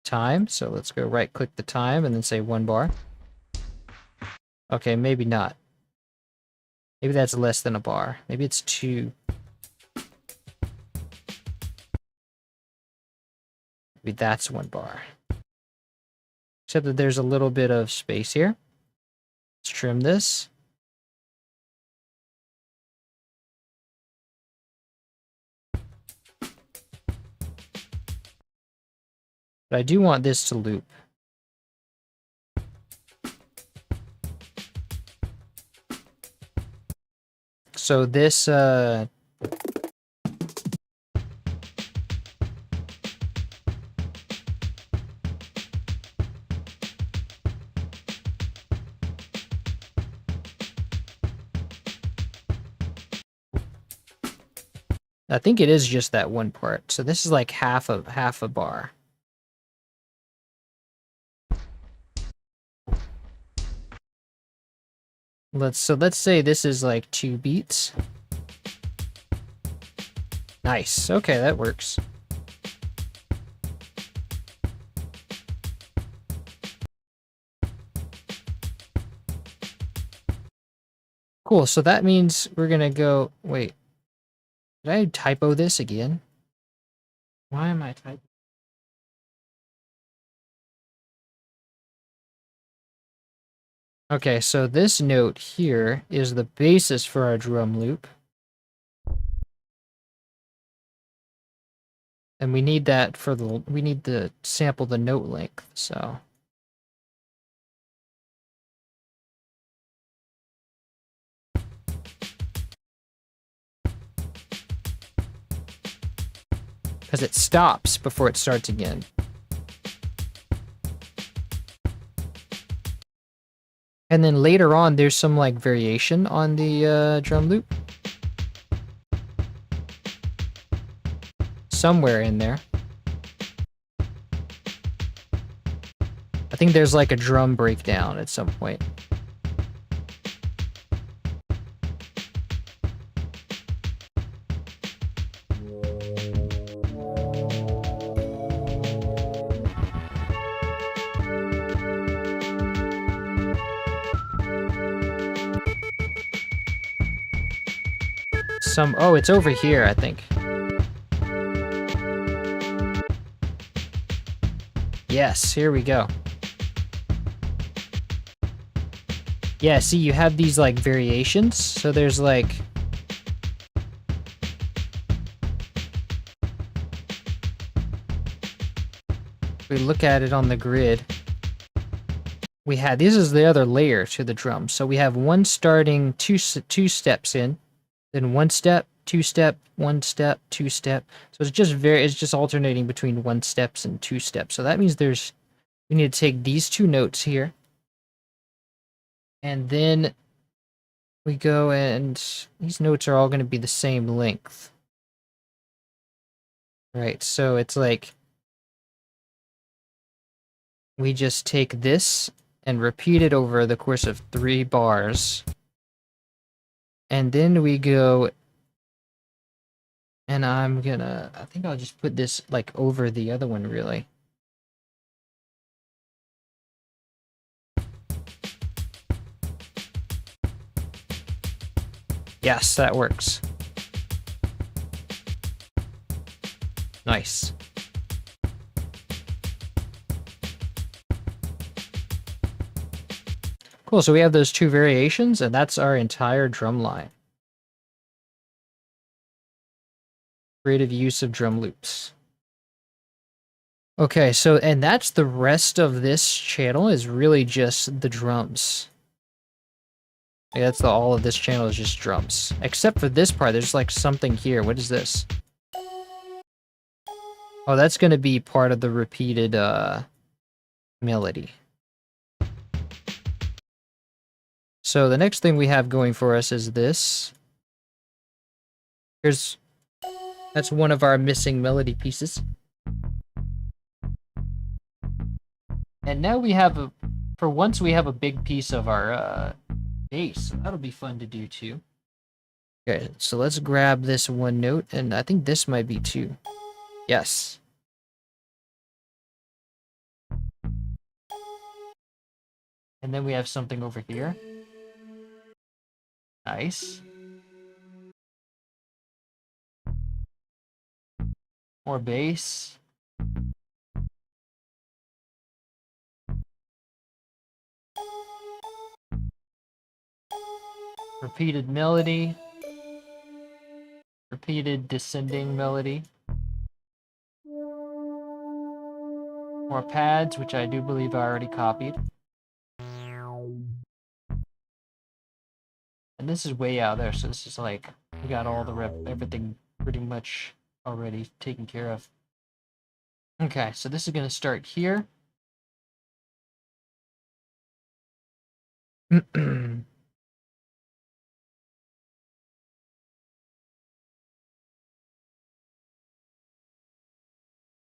time. So let's go right click the time and then say 1 bar. Okay, maybe not. Maybe that's less than a bar. Maybe it's 2. Maybe that's 1 bar. Except that there's a little bit of space here. Let's trim this. But I do want this to loop. So this, I think it is just that 1 part. So this is like half a bar. Let's say this is like 2 beats. Nice. Okay, that works. Cool. So that means we're gonna go. Wait, did I typo this again? Why am I typing? Okay, so this note here is the basis for our drum loop. And we need that for we need to sample the note length, so. Because it stops before it starts again. And then later on, there's some like variation on the drum loop. Somewhere in there. I think there's like a drum breakdown at some point. Oh, it's over here, I think. Yes, here we go. Yeah, see, you have these, like, variations. So there's, like... If we look at it on the grid, we had... This is the other layer to the drum. So we have one starting two steps in, then one step, two step, one step, two step. So it's just alternating between one steps and two steps. So that means we need to take these two notes here. And then we go and these notes are all going to be the same length. Right, so it's like we just take this and repeat it over the course of 3 bars. And then we go, and I think I'll just put this like over the other one really. Yes, that works. Nice. Cool, so we have those 2 variations, and that's our entire drum line. Creative use of drum loops. Okay, so, and that's the rest of this channel is really just the drums. Yeah, that's all of this channel is just drums. Except for this part, there's like something here. What is this? Oh, that's going to be part of the repeated melody. So the next thing we have going for us is this. That's one of our missing melody pieces. And now we have for once we have a big piece of our bass. So that'll be fun to do too. Okay, so let's grab this one note, and I think this might be 2. Yes. And then we have something over here. Nice. More bass. Repeated melody. Repeated descending melody. More pads, which I do believe I already copied. And this is way out there, so this is like, we got all the everything pretty much already taken care of. Okay, so this is going to start here.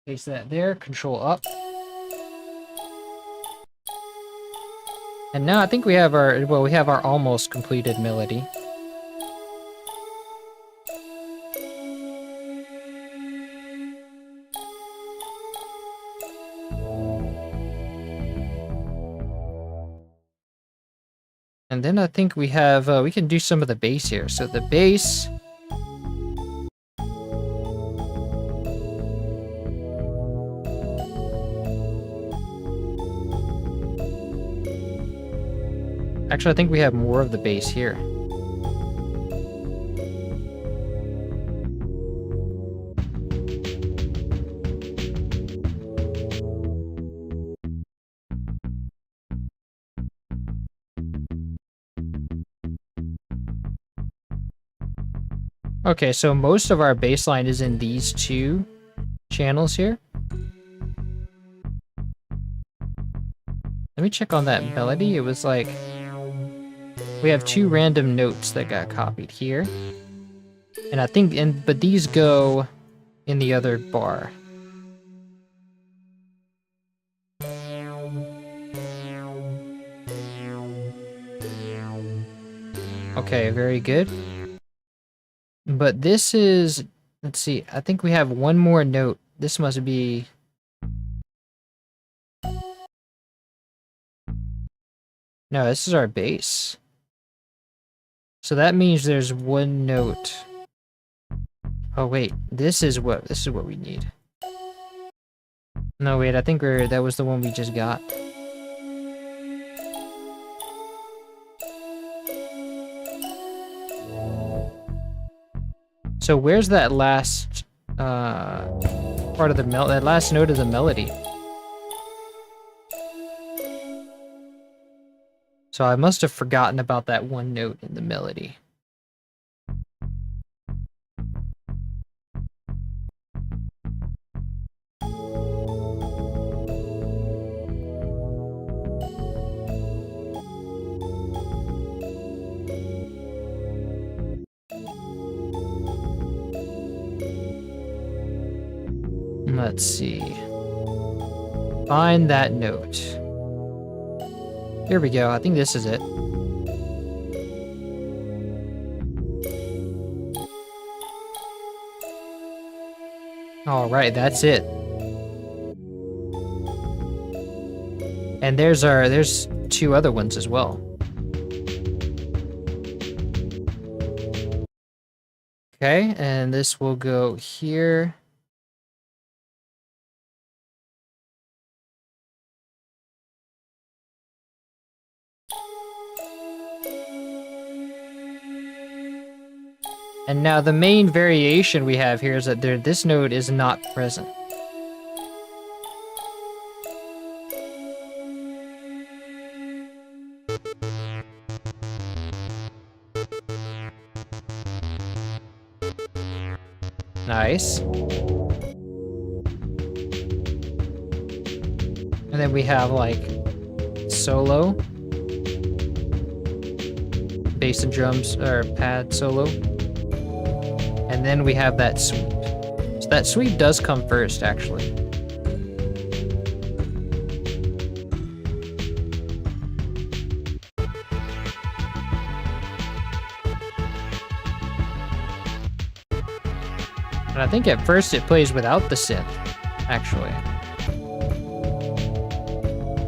Place that there, control up. And now I think we have our almost completed melody. And then I think we have, we can do some of the bass here. So the bass... Actually, I think we have more of the bass here. Okay, so most of our bass line is in these 2 channels here. Let me check on that melody. It was like... We have 2 random notes that got copied here. And I think, but these go in the other bar. Okay, very good. But this is, let's see, I think we have one more note. This must be... No, this is our bass. So that means there's one note. Oh wait, this is what we need. No wait, I think that was the one we just got. So where's that last part of the that last note of the melody? So I must have forgotten about that one note in the melody. Let's see. Find that note. Here we go. I think this is it. All right, that's it. And there's two other ones as well. Okay, and this will go here. And now the main variation we have here is that this note is not present. Nice. And then we have like solo, bass and drums, or pad solo. And then we have that sweep. So that sweep does come first, actually. And I think at first it plays without the synth, actually.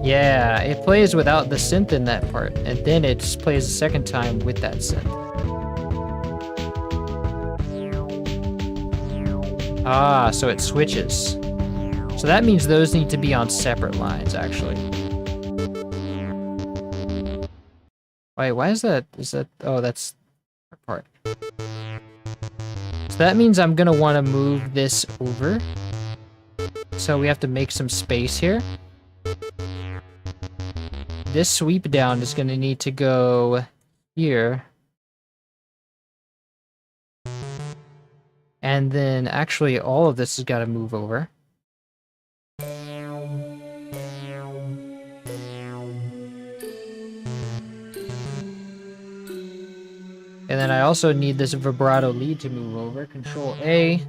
Yeah, it plays without the synth in that part, and then it plays a second time with that synth. Ah, so it switches. So that means those need to be on separate lines, actually. Wait, why is that? Oh, that's our part. So that means I'm gonna want to move this over. So we have to make some space here. This sweep down is gonna need to go here. And then actually all of this has got to move over. And then I also need this vibrato lead to move over. Control A.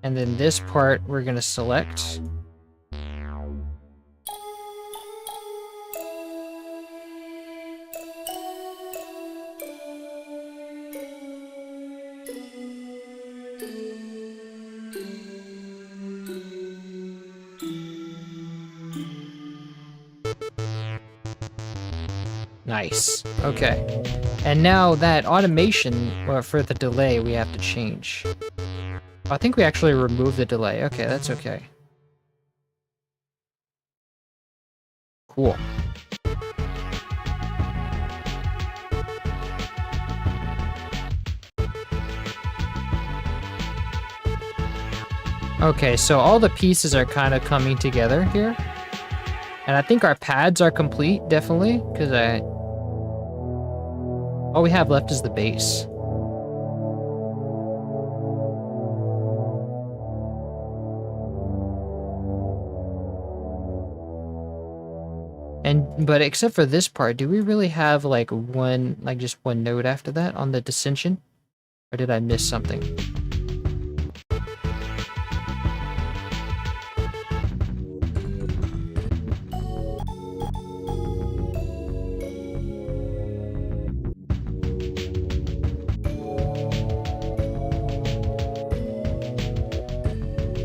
And then this part we're going to select. Nice. Okay. And now that automation for the delay we have to change. I think we actually removed the delay. Okay, that's okay. Cool. Okay, so all the pieces are kind of coming together here. And I think our pads are complete, definitely, because all we have left is the bass. But except for this part, do we really have like just one note after that on the dissension? Or did I miss something?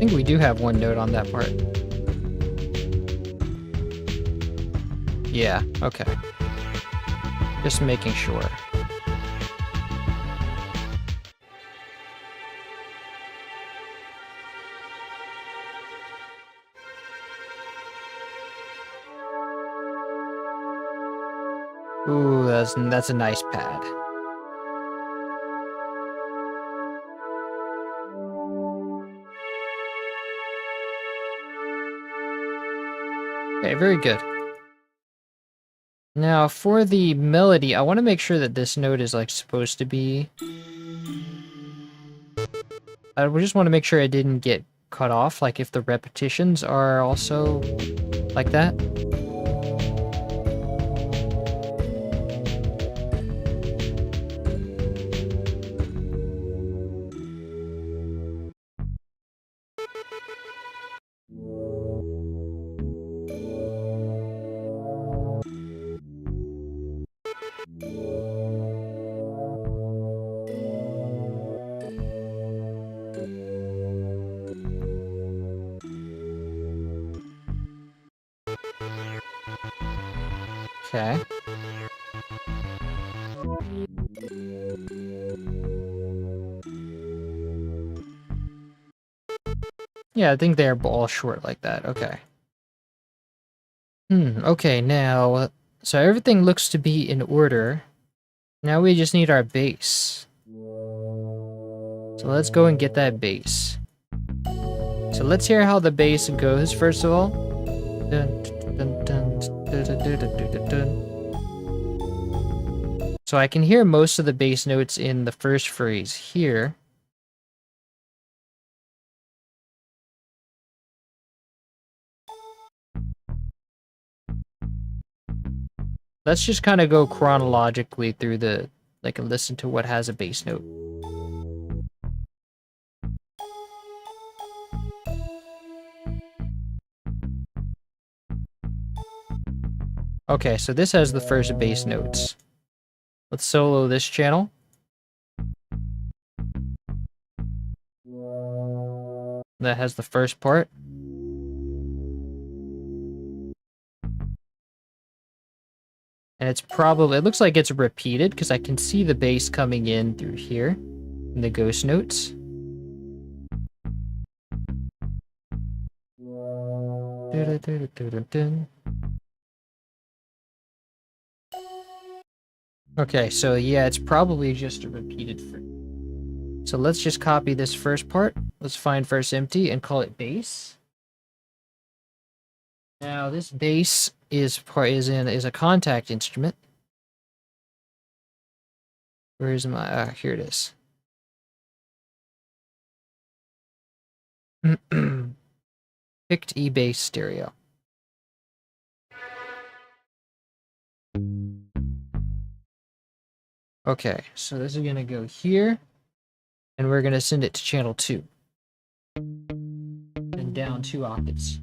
think we do have one note on that part. Yeah, okay. Just making sure. Ooh, that's a nice pad. Okay, very good. Now, for the melody, I want to make sure that this note is, like, supposed to be... I just want to make sure it didn't get cut off, like if the repetitions are also like that. Okay. Yeah, I think they're all short like that. Okay. Okay, now, so everything looks to be in order. Now we just need our bass. So let's go and get that bass. So let's hear how the bass goes, first of all. Dun, dun, dun, dun, dun, dun, dun, dun, dun. So I can hear most of the bass notes in the first phrase here. Let's just kind of go chronologically through the, like, and listen to what has a bass note. Okay, so this has the first bass notes. Let's solo this channel. That has the first part. And it's probably, it looks like it's repeated because I can see the bass coming in through here in the ghost notes. Okay, so yeah, it's probably just a repeated phrase. So let's just copy this first part. Let's find first empty and call it bass. Now this bass is a contact instrument. Where is my here it is. Picked E bass stereo. Okay, so this is gonna go here, and we're gonna send it to channel 2. And down 2 octaves.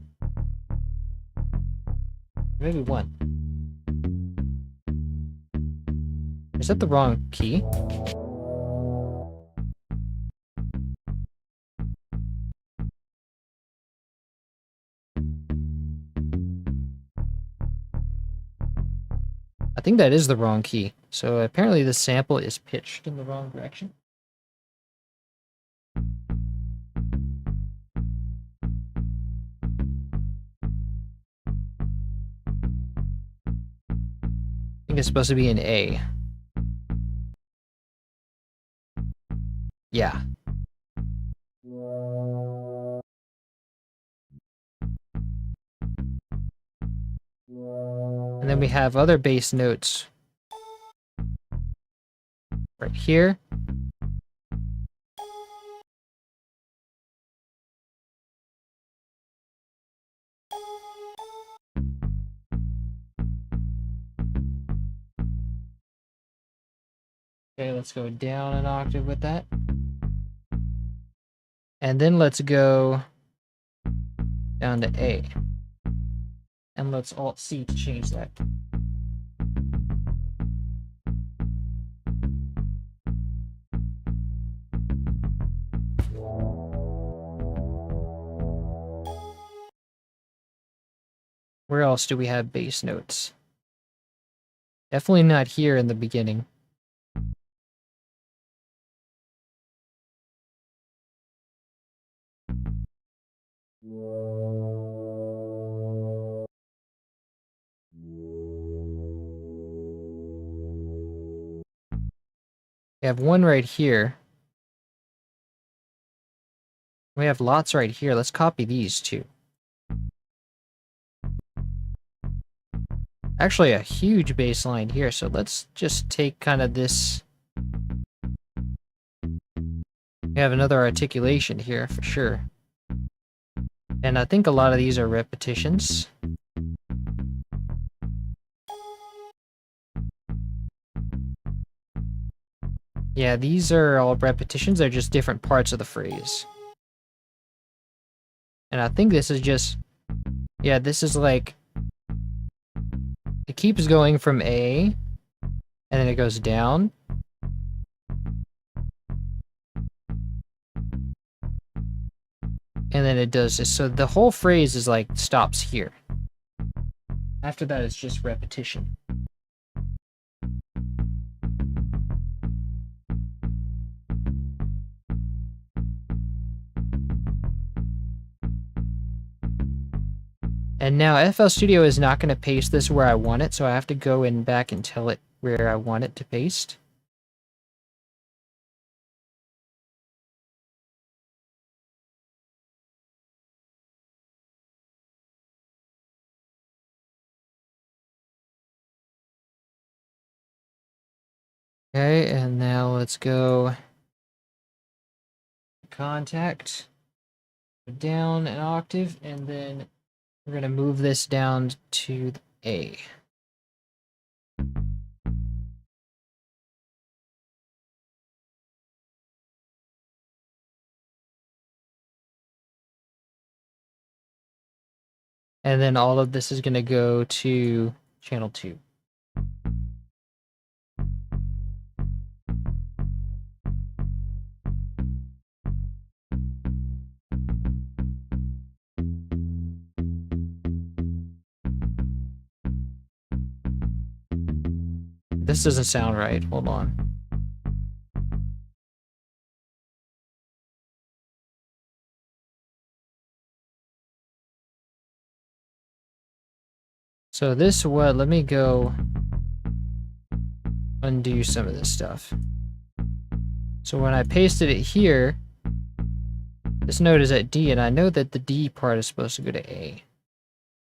Maybe 1. Is that the wrong key? I think that is the wrong key. So apparently the sample is pitched in the wrong direction. I think it's supposed to be an A. Yeah. And then we have other bass notes right here. Okay, let's go down an octave with that. And then let's go down to A. And let's Alt-C to change that. Where else do we have bass notes? Definitely not here in the beginning. We have one right here. We have lots right here. Let's copy these two. Actually, a huge bass line here, so let's just take kind of this. We have another articulation here for sure. And I think a lot of these are repetitions. Yeah, these are all repetitions. They're just different parts of the phrase. And I think this is just... Yeah, this is like... It keeps going from A, and then it goes down. And then it does this. So the whole phrase is like, stops here. After that, it's just repetition. And now FL Studio is not going to paste this where I want it, so I have to go in back and tell it where I want it to paste. Okay, and now let's go contact down an octave, and then we're going to move this down to the A. And then all of this is going to go to channel 2. This doesn't sound right. Hold on. So this what? Let me go undo some of this stuff. So when I pasted it here, this note is at D, and I know that the D part is supposed to go to A.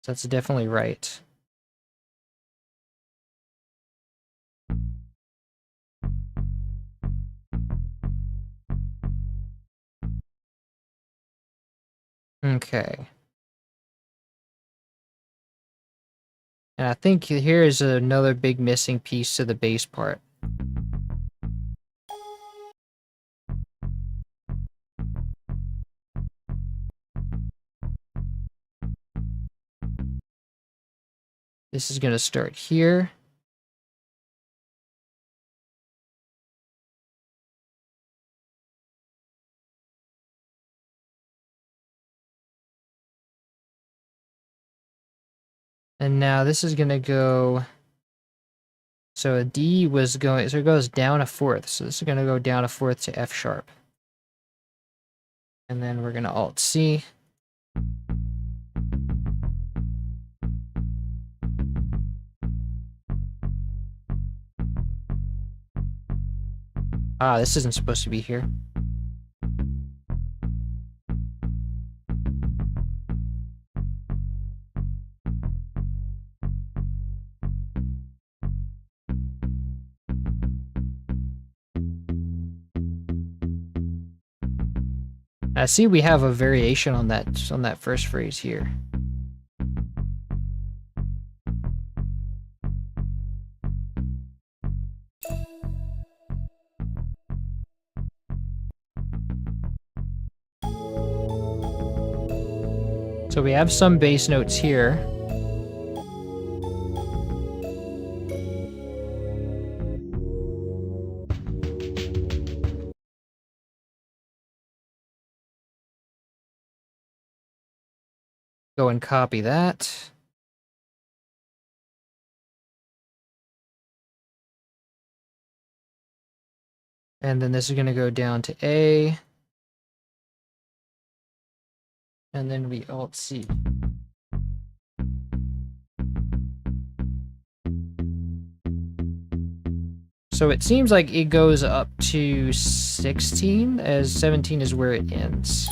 So that's definitely right. Okay. And I think here is another big missing piece to the bass part. This is going to start here. And now this is going to go... So a D was going... So it goes down a fourth. So this is going to go down a fourth to F sharp. And then we're going to Alt-C. Ah, this isn't supposed to be here. I see we have a variation on that first phrase here. So we have some bass notes here. Go and copy that. And then this is going to go down to A. And then we Alt C. So it seems like it goes up to 16, as 17 is where it ends.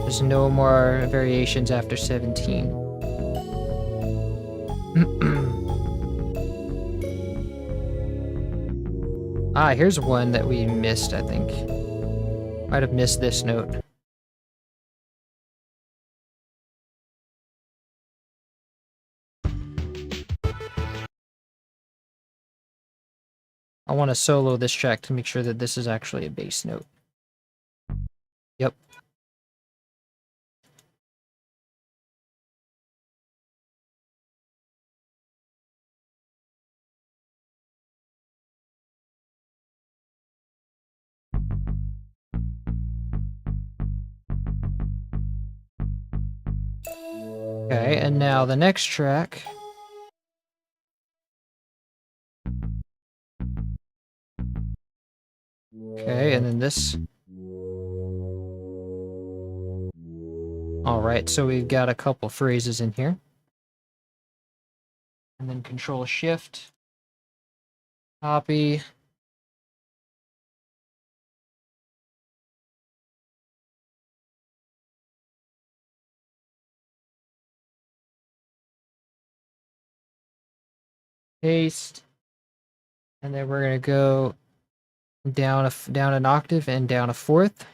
There's no more variations after 17. Ah, here's one that we missed, I think. Might have missed this note. I want to solo this track to make sure that this is actually a bass note. Yep. Okay, and now the next track. Okay, and then this. Alright, so we've got a couple phrases in here. And then Control Shift. Copy. Paste. And then we're going to go down an octave and down a fourth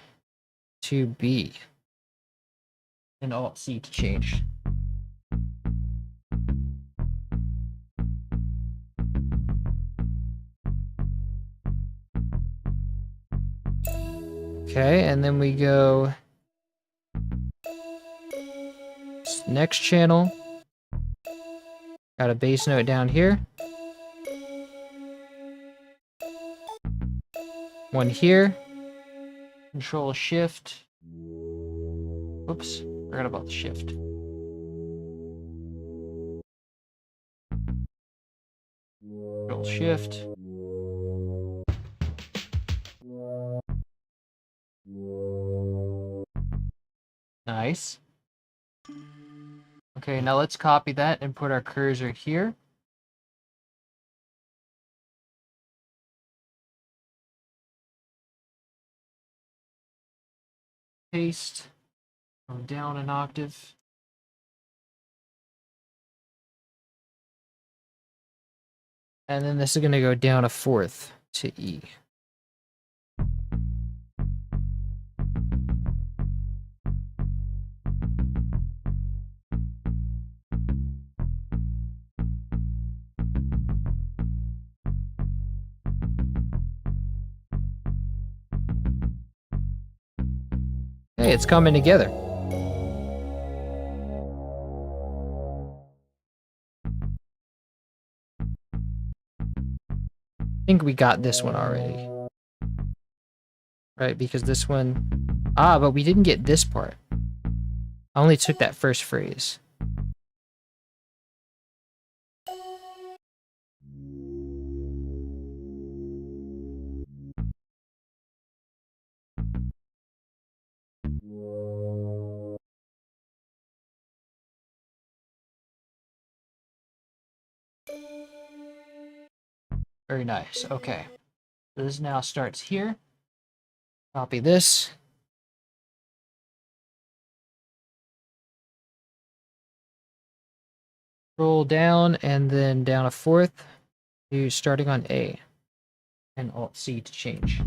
to B. And Alt C to change. Okay, and then we go next channel. Got a bass note down here. One here. Control Shift. Whoops, forgot about the shift. Control Shift. Nice. Okay, now let's copy that and put our cursor here. Paste. Go down an octave. And then this is going to go down a fourth to E. Hey, it's coming together. I think we got this one already. Right, because this one... Ah, but we didn't get this part. I only took that first phrase. Very nice. Okay. So this now starts here. Copy this. Roll down and then down a fourth to starting on A. And Alt C to change.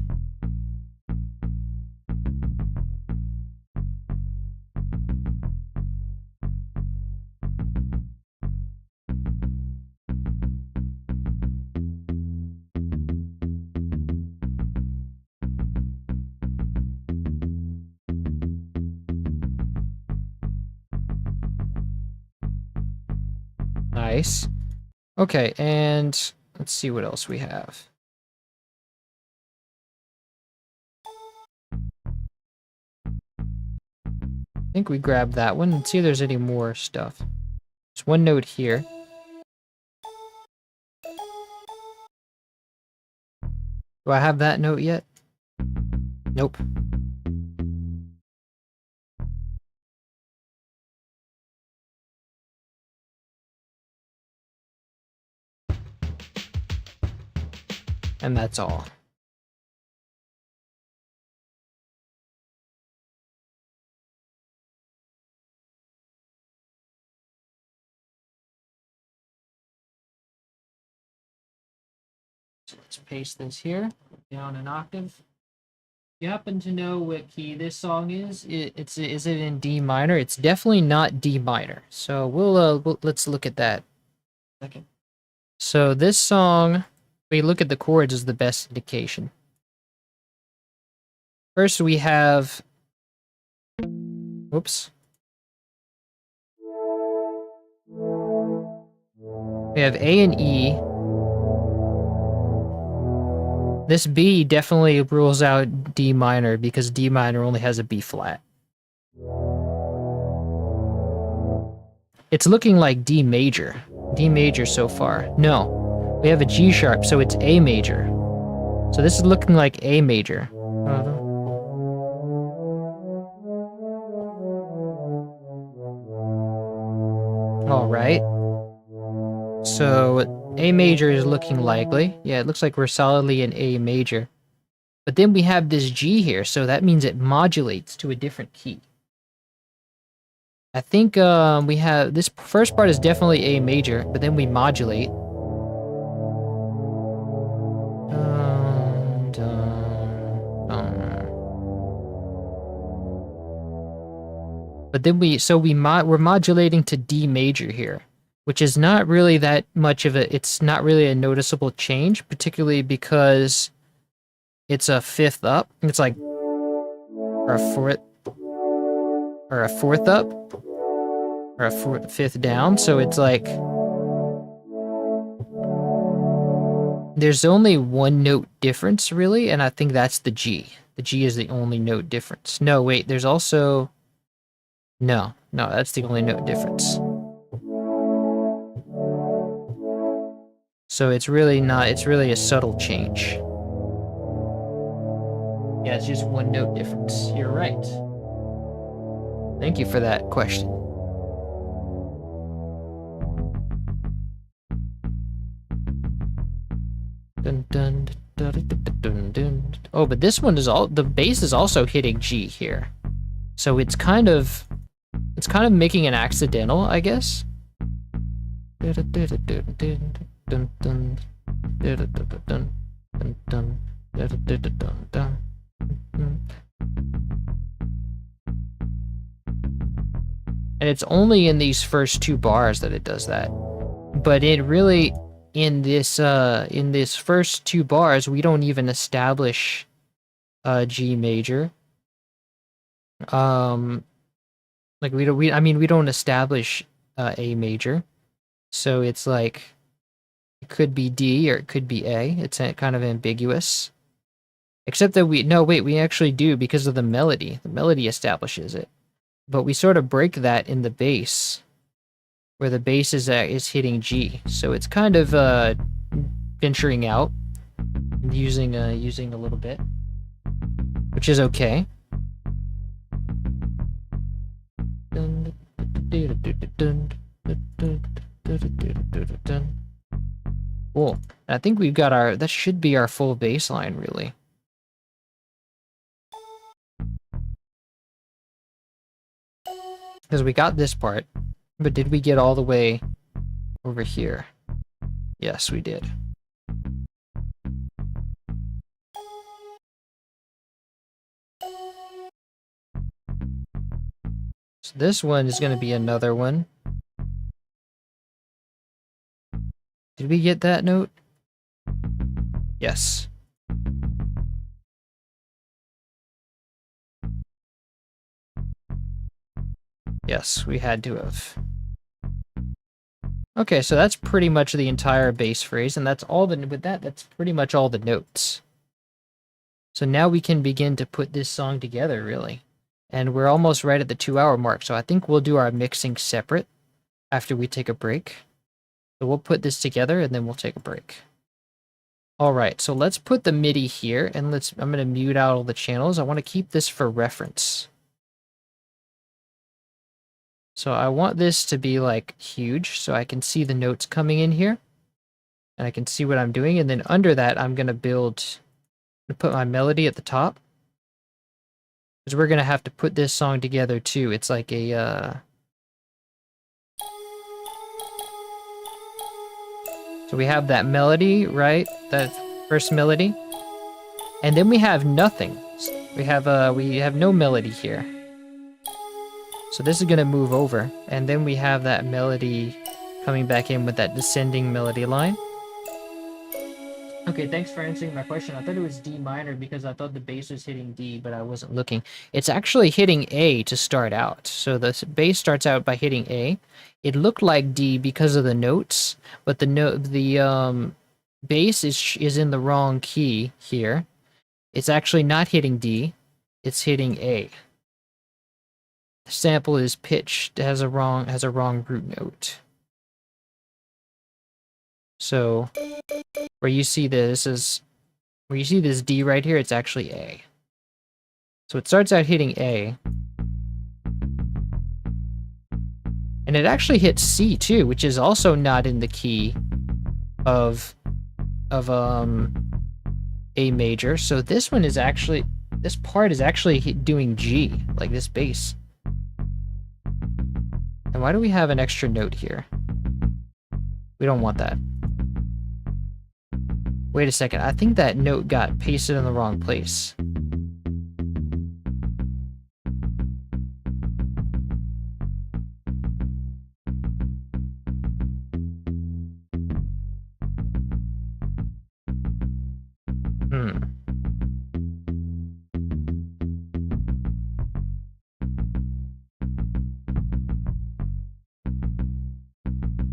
Nice. Okay, and let's see what else we have. I think we grabbed that one. Let's see if there's any more stuff. There's one note here. Do I have that note yet? Nope. And that's all. So let's paste this here, down an octave. You happen to know what key this song is? Is it in D minor? It's definitely not D minor. So let's look at that. Okay. So this song, we look at the chords as the best indication. First we have, whoops. We have A and E. This B definitely rules out D minor because D minor only has a B flat. It's looking like D major. D major so far. No, we have a G sharp, so it's A major. So this is looking like A major. All right. So A major is looking likely. Yeah, it looks like we're solidly in A major. But then we have this G here, so that means it modulates to a different key. I think we have, this first part is definitely A major, but then we modulate. But then we're modulating to D major here, which is not really that much of it's not really a noticeable change, particularly because it's a fifth up. It's like, or a fourth up, or a fifth down. So it's like, there's only one note difference really, and I think that's the G. The G is the only note difference. No, wait, there's also, no, that's the only note difference. So it's really not, it's really a subtle change. Yeah, it's just one note difference. You're right. Thank you for that question. Dun, dun, dun, dun, dun, dun, dun. Oh, but this one is the bass is also hitting G here. So it's kind of making an accidental, I guess. And it's only in these first two bars that it does that. But it really, in this first two bars, we don't even establish G major. Like we don't establish A major. So it's like, it could be D or it could be A. It's kind of ambiguous. Except that we actually do because of the melody. The melody establishes it. But we sort of break that in the bass, where the bass is hitting G. So it's kind of venturing out, using a little bit, which is okay. Cool. I think we've got that should be our full bass line, really. Because we got this part, but did we get all the way over here? Yes, we did. So this one is going to be another one. Did we get that note? Yes. Yes, we had to have. Okay, so that's pretty much the entire bass phrase, and that's pretty much all the notes. So now we can begin to put this song together, really. And we're almost right at the 2-hour mark, so I think we'll do our mixing separate after we take a break. So we'll put this together, and then we'll take a break. All right, so let's put the MIDI here, and I'm going to mute out all the channels. I want to keep this for reference. So I want this to be like huge, so I can see the notes coming in here, and I can see what I'm doing. And then under that, I'm going to put my melody at the top, because we're going to have to put this song together too. It's like a, so we have that melody, right? That first melody. And then we have nothing. We have no melody here. So this is going to move over, and then we have that melody coming back in with that descending melody line. Okay, thanks for answering my question. I thought it was D minor because I thought the bass was hitting D, but I wasn't looking. It's actually hitting A to start out. So the bass starts out by hitting A. It looked like D because of the notes, but the bass is in the wrong key here. It's actually not hitting D, it's hitting A. The sample is pitched, has a wrong root note. So where you see this D right here, it's actually A. So it starts out hitting A. And it actually hits C too, which is also not in the key of A major. So this part is actually doing G, like this bass. And why do we have an extra note here? We don't want that. Wait a second, I think that note got pasted in the wrong place.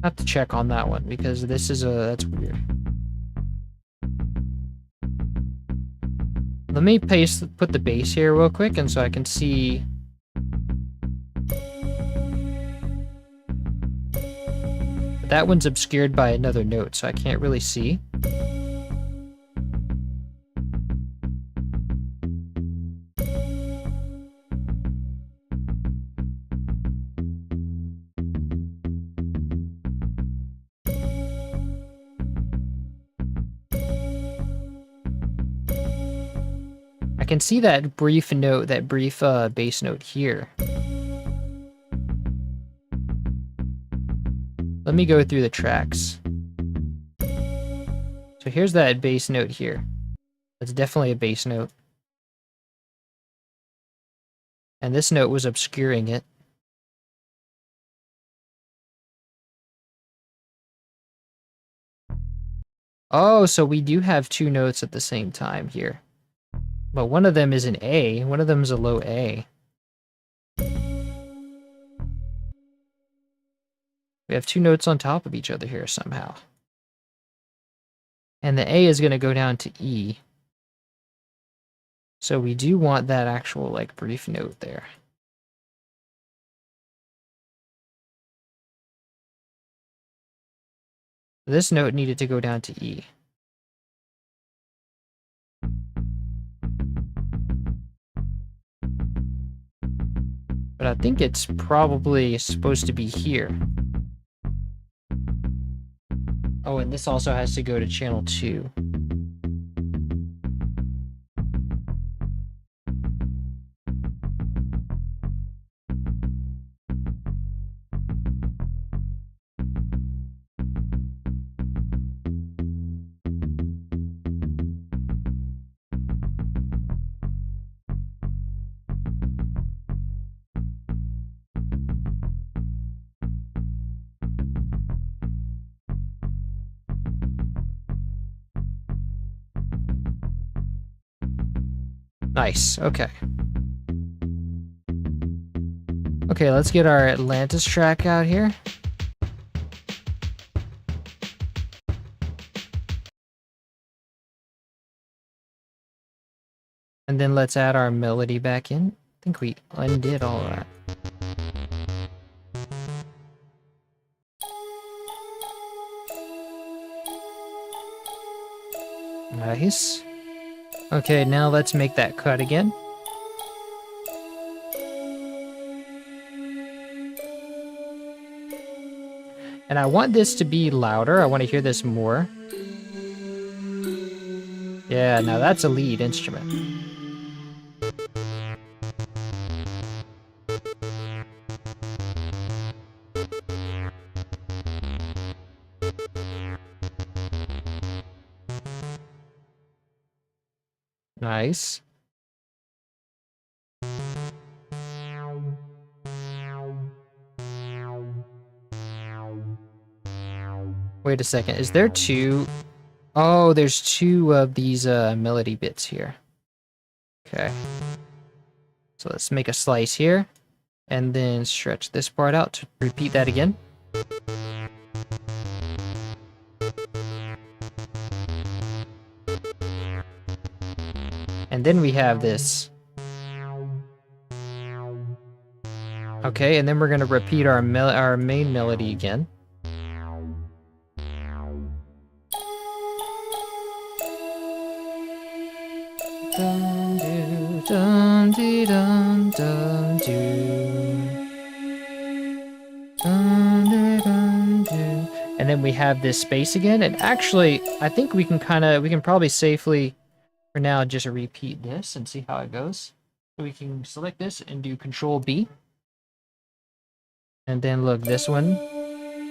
I have to check on that one because that's weird. Let me put the bass here real quick, and so I can see. But that one's obscured by another note, so I can't really see. I can see that brief bass note here. Let me go through the tracks. So here's that bass note here. That's definitely a bass note. And this note was obscuring it. Oh, so we do have two notes at the same time here. But one of them is an A, one of them is a low A. We have two notes on top of each other here somehow. And the A is going to go down to E. So we do want that actual, like, brief note there. This note needed to go down to E. But I think it's probably supposed to be here. Oh, and this also has to go to channel 2. Nice, okay. Okay, let's get our Atlantis track out here. And then let's add our melody back in. I think we undid all of that. Nice. Okay, now let's make that cut again. And I want this to be louder. I want to hear this more. Yeah, now that's a lead instrument. Nice. Wait a second. Is there two? Oh, there's two of these melody bits here. Okay. So let's make a slice here. And then stretch this part out to repeat that again. And then we have this. Okay, and then we're gonna repeat our main melody again. Dun, do, dun, dee, dun, dun, do. Dun, dee, dun, do. And then we have this space again. And actually, I think we can probably safely, for now, just repeat this and see how it goes. So we can select this and do Control B. And then look, this one.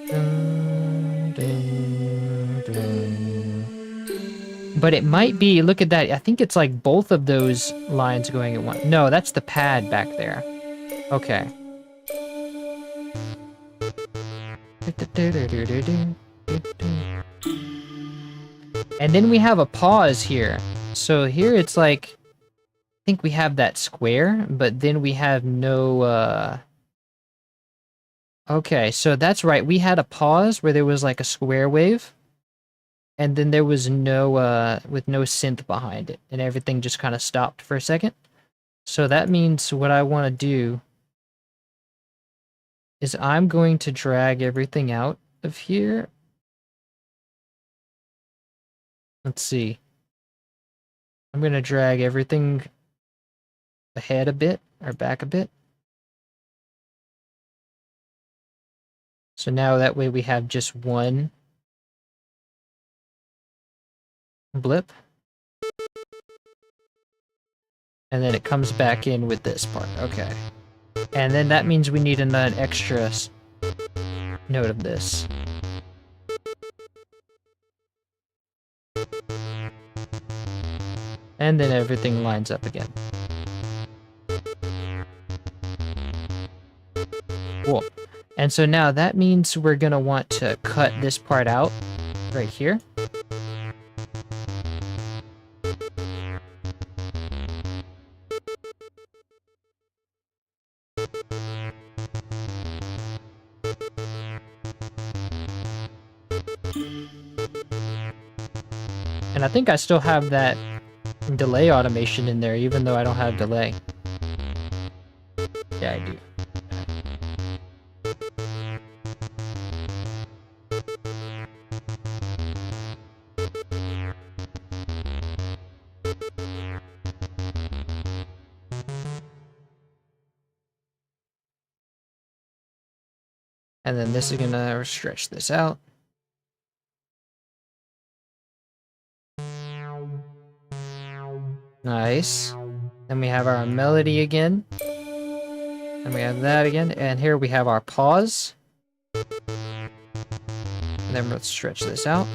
Dun, dun, dun. But it might be, look at that. I think it's like both of those lines going at once. No, that's the pad back there. Okay. And then we have a pause here. So here it's like, I think we have that square, but then we have no, okay, so that's right. We had a pause where there was like a square wave. And then there was no, with no synth behind it. And everything just kind of stopped for a second. So that means what I want to do is I'm going to drag everything out of here. Let's see. I'm going to drag everything ahead a bit, or back a bit. So now that way we have just one blip. And then it comes back in with this part. Okay. And then that means we need an extra note of this. And then everything lines up again. Cool. And so now that means we're going to want to cut this part out right here. And I think I still have that delay automation in there, even though I don't have delay. Yeah, I do. And then this is gonna stretch this out. Nice. Then we have our melody again. And we have that again. And here we have our pause. And then let's stretch this out.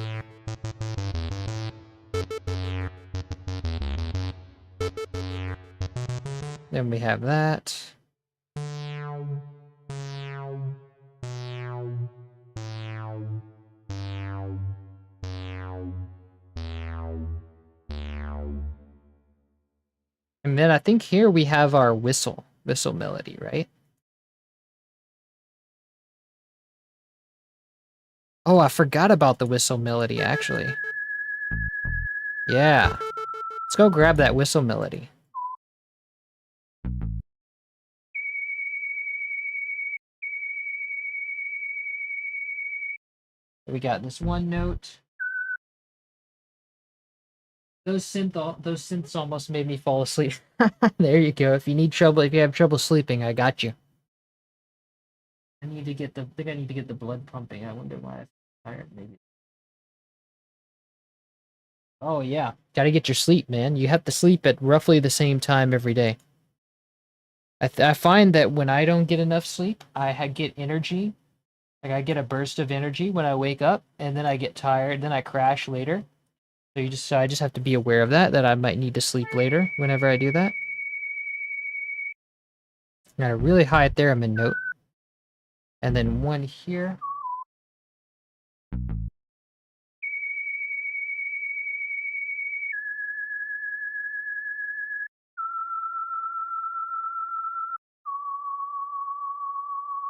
Then we have that. And then I think here we have our whistle melody, right? Oh, I forgot about the whistle melody, actually. Yeah. Let's go grab that whistle melody. We got this one note. those synths almost made me fall asleep. There you go. If you have trouble sleeping, I got you. I think I need to get the blood pumping. I wonder why I'm tired, maybe. Oh yeah. Gotta get your sleep, man. You have to sleep at roughly the same time every day. I find that when I don't get enough sleep, get energy. Like I get a burst of energy when I wake up, and then I get tired, then I crash later. So I just have to be aware of that I might need to sleep later whenever I do that. Got a really high theremin note. And then one here.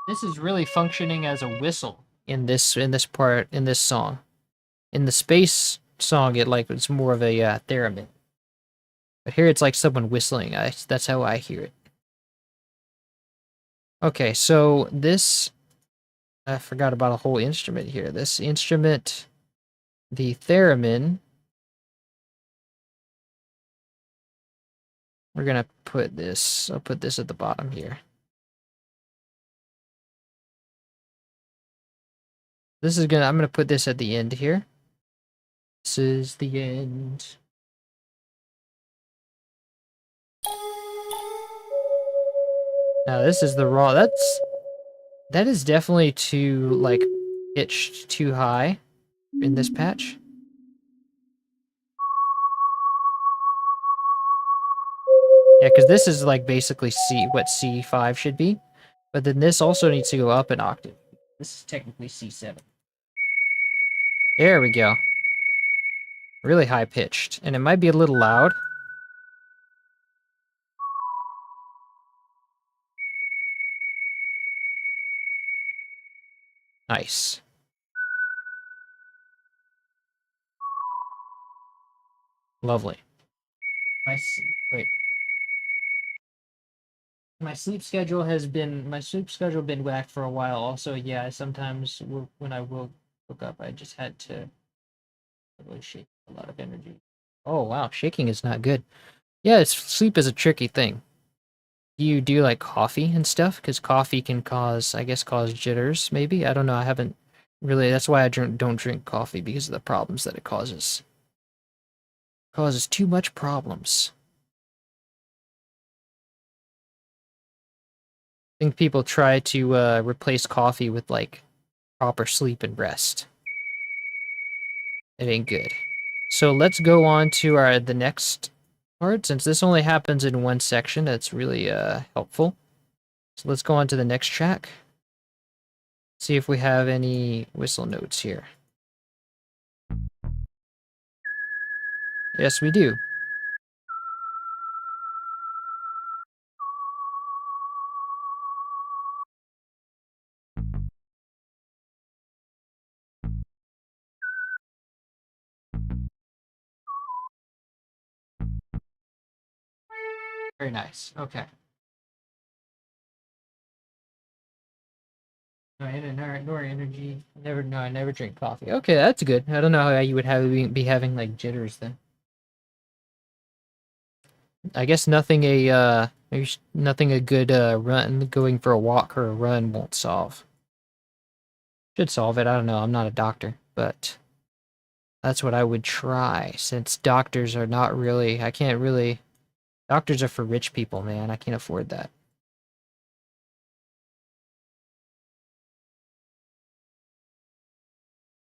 This is really functioning as a whistle in this song. In the space song, it's more of a theremin. But here it's like someone whistling. That's how I hear it. Okay, so this I forgot about a whole instrument here. This instrument, the theremin. We're gonna put this. I'll put this at the bottom here. I'm gonna put this at the end here. This is the end. Now this is the raw. That is definitely too like pitched too high in this patch. Yeah, because this is like basically what C5 should be, but then this also needs to go up an octave. This is technically C7. There we go. Really high pitched, and it might be a little loud. Nice. Lovely. Wait. My sleep schedule been whacked for a while. Also, yeah, sometimes when I woke up, I just had to really shake a lot of energy. Oh wow, shaking is not good. Yeah, sleep is a tricky thing. You do like coffee and stuff because coffee can cause jitters. Maybe I don't know. I haven't really. That's why don't drink coffee because of the problems that it causes. Causes too much problems. I think people try to replace coffee with like proper sleep and rest. It ain't good. So let's go on to the next part. Since this only happens in one section, that's really helpful. So let's go on to the next track. See if we have any whistle notes here. Yes, we do. Very nice. Okay. Nor energy. I never drink coffee. Okay, that's good. I don't know how you would be having like jitters then. I guess nothing a good run going for a walk or a run won't solve. Should solve it. I don't know. I'm not a doctor, but that's what I would try since doctors are not really I can't really doctors are for rich people, man. I can't afford that.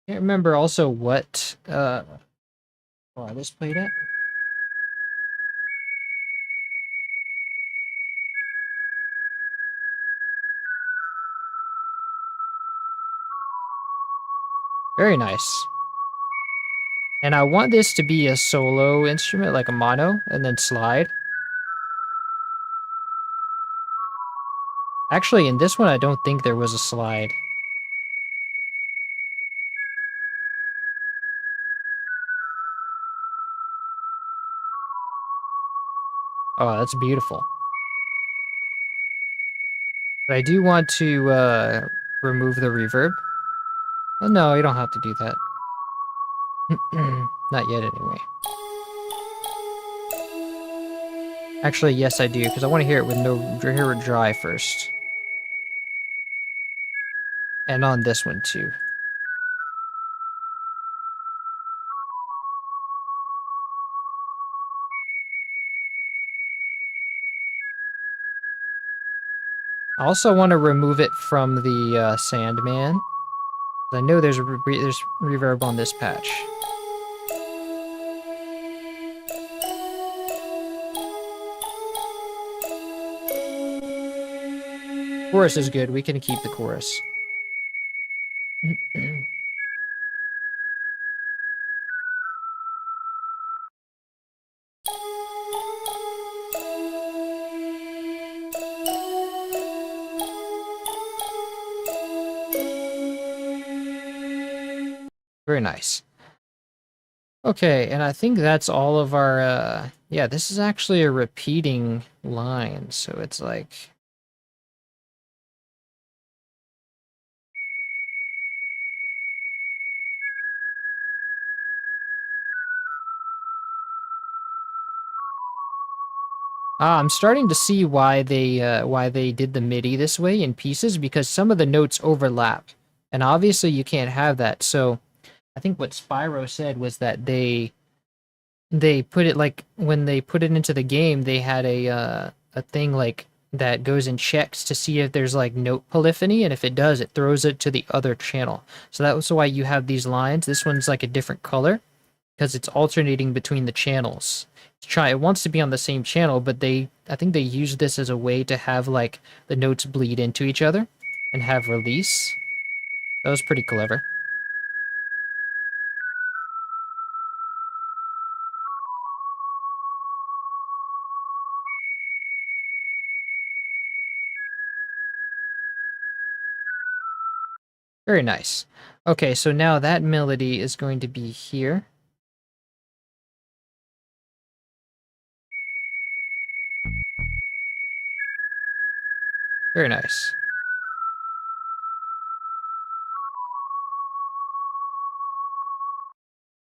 Can't remember also what this played at. Very nice. And I want this to be a solo instrument, like a mono, and then slide. Actually, in this one, I don't think there was a slide. Oh, that's beautiful. But I do want to remove the reverb. Oh, no, you don't have to do that. Not yet, anyway. Actually, yes, I do, because I want to hear it with hear it dry first. And on this one too. I also want to remove it from the Sandman. I know there's there's reverb on this patch. Chorus is good. We can keep the chorus. Very nice. Okay, and I think that's all of our, yeah, this is actually a repeating line, so it's like... I'm starting to see why they did the MIDI this way in pieces, because some of the notes overlap, and obviously you can't have that, so I think what Spyro said was that they put it like when they put it into the game, they had a thing like that goes and checks to see if there's like note polyphony, and if it does, it throws it to the other channel. So that was why you have these lines. This one's like a different color because it's alternating between the channels. It wants to be on the same channel, but I think they used this as a way to have like the notes bleed into each other and have release. That was pretty clever. Very nice. Okay, so now that melody is going to be here. Very nice.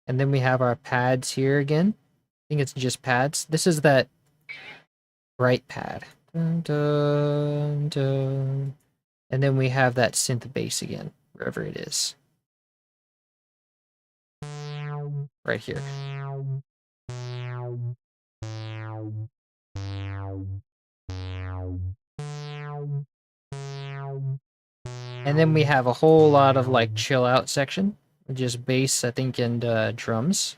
And then we have our pads here again. I think it's just pads. This is that bright pad. Dun, dun, dun. And then we have that synth bass again, wherever it is. Right here. And then we have a whole lot of like chill out section. Just bass, I think, and drums.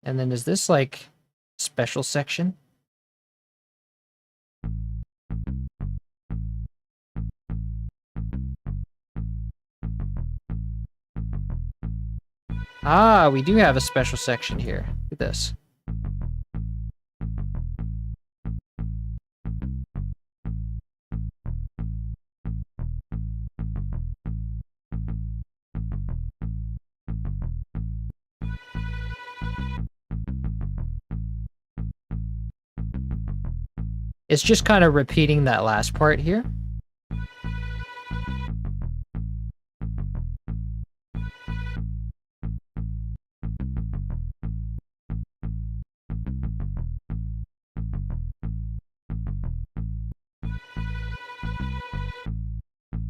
And then is this like special section? Ah, we do have a special section here. Look at this. It's just kind of repeating that last part here.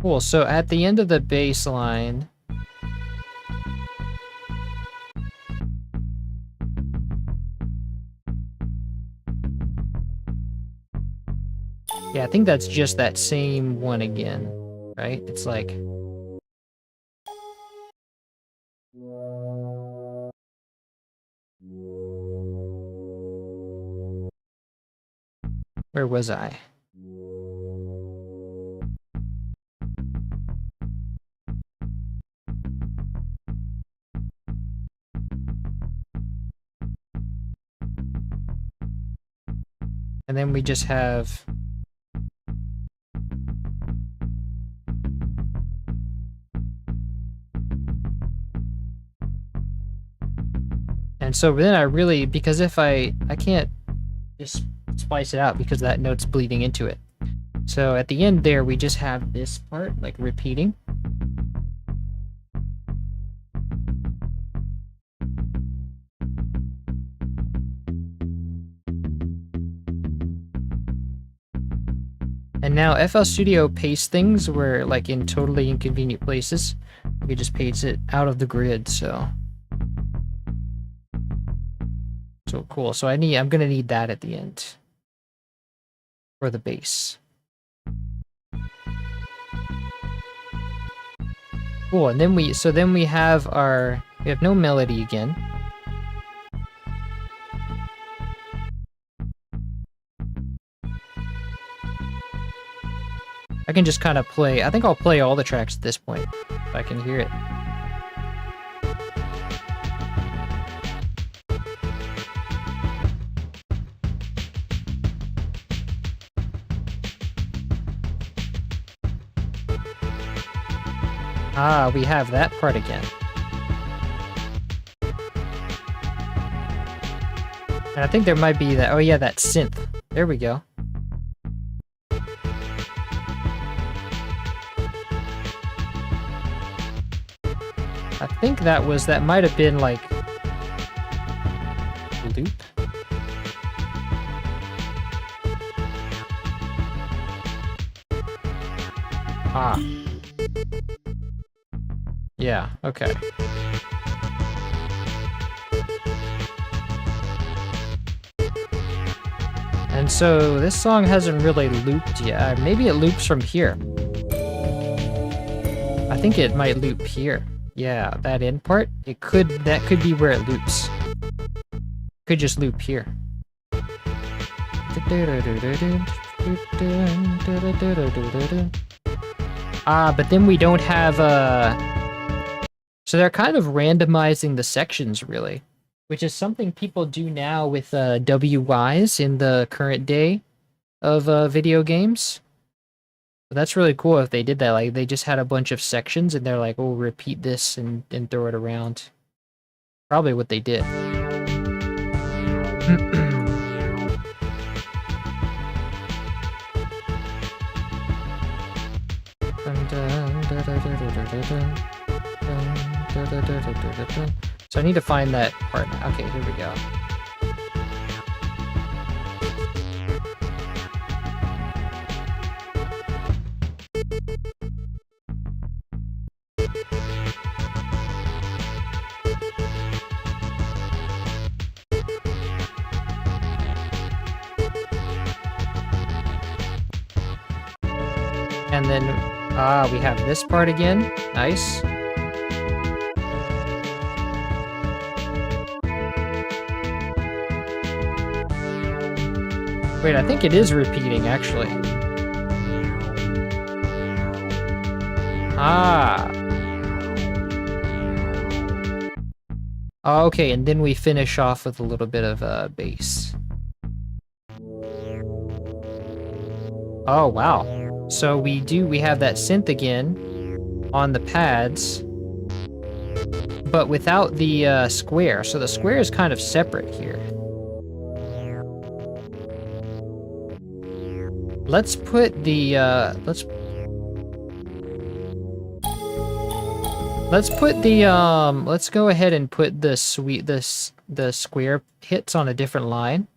Cool, so at the end of the bass line... Yeah, I think that's just that same one again, right? It's like... Where was I? And then we just have... And so then I really... Because if I can't just splice it out because that note's bleeding into it. So at the end there, we just have this part, like, repeating. Now, FL Studio pastes things where, like, in totally inconvenient places. You can just paste it out of the grid, so cool. So I'm gonna need that at the end for the bass. Cool, and then we have no melody again. I can just kind of play. I think I'll play all the tracks at this point if I can hear it. Ah, we have that part again. And I think there might be that. Oh yeah, that synth. There we go. I think that might have been like loop. Ah. Yeah, okay. And so this song hasn't really looped yet. Maybe it loops from here. I think it might loop here. Yeah, that end part. That could be where it loops. Could just loop here. Ah, but then we don't have so they're kind of randomizing the sections, really, which is something people do now with WYs in the current day of video games. But that's really cool if they did that. Like, they just had a bunch of sections, and they're like, "Oh, repeat this and throw it around." Probably what they did. So I need to find that part now. Okay, here we go. And then, we have this part again. Nice. Wait, I think it is repeating, actually. Ah. Oh, okay, and then we finish off with a little bit of bass. Oh, wow. So we have that synth again on the pads, but without the square. So the square is kind of separate here. Let's put the let's go ahead and put the square hits on a different line.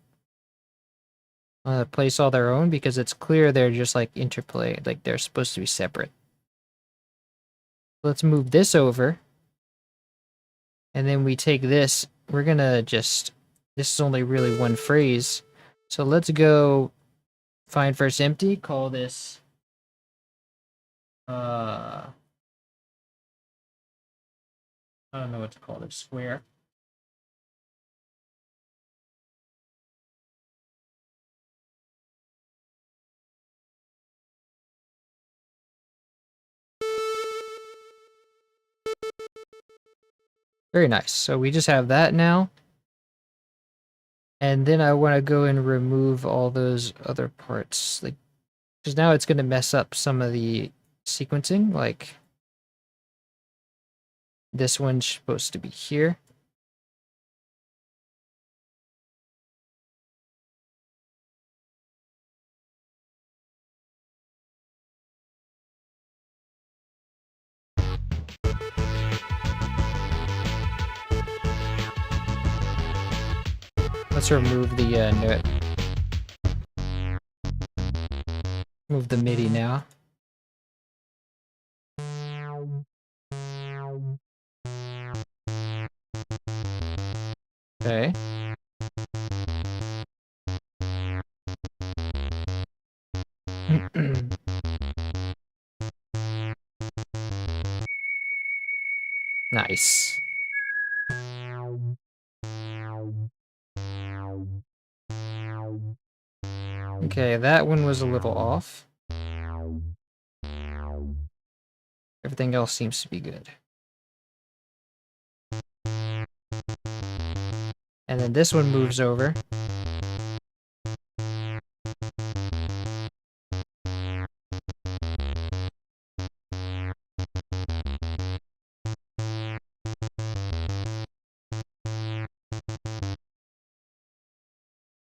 Place all their own, because it's clear they're just like interplay, like they're supposed to be separate. Let's move this over, and then we take this. We're gonna this is only really one phrase, so let's go find first empty, call this I don't know what to call it, square. Very nice. So we just have that now. And then I want to go and remove all those other parts, like, because now it's going to mess up some of the sequencing. Like, this one's supposed to be here. Let's remove the note. Move the MIDI now. Okay. Nice. Okay, that one was a little off. Everything else seems to be good. And then this one moves over.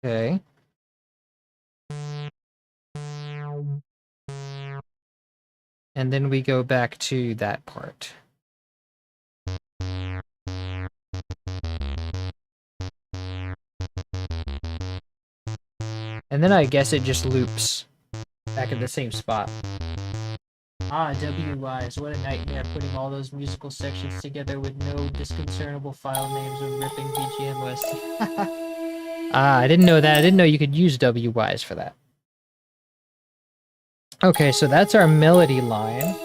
Okay. And then we go back to that part. And then I guess it just loops back at the same spot. Ah, WYs, what a nightmare putting all those musical sections together with no disconcertible file names of ripping BGM list. Ah, I didn't know that. I didn't know you could use WYs for that. Okay, so that's our melody line.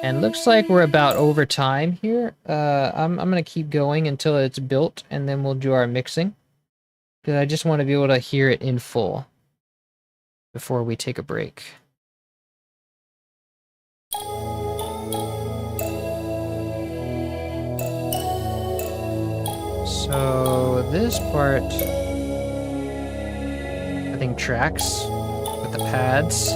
And looks like we're about over time here. I'm gonna keep going until it's built, and then we'll do our mixing. Because I just want to be able to hear it in full before we take a break. So this part, I think, tracks with the pads.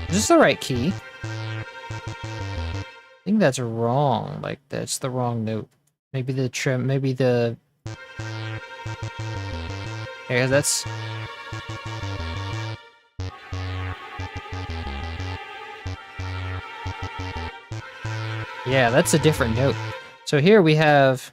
Is this the right key? I think that's wrong. Like, that's the wrong note. Maybe the trim, maybe the... Yeah, that's... Yeah, that's a different note. So here we have...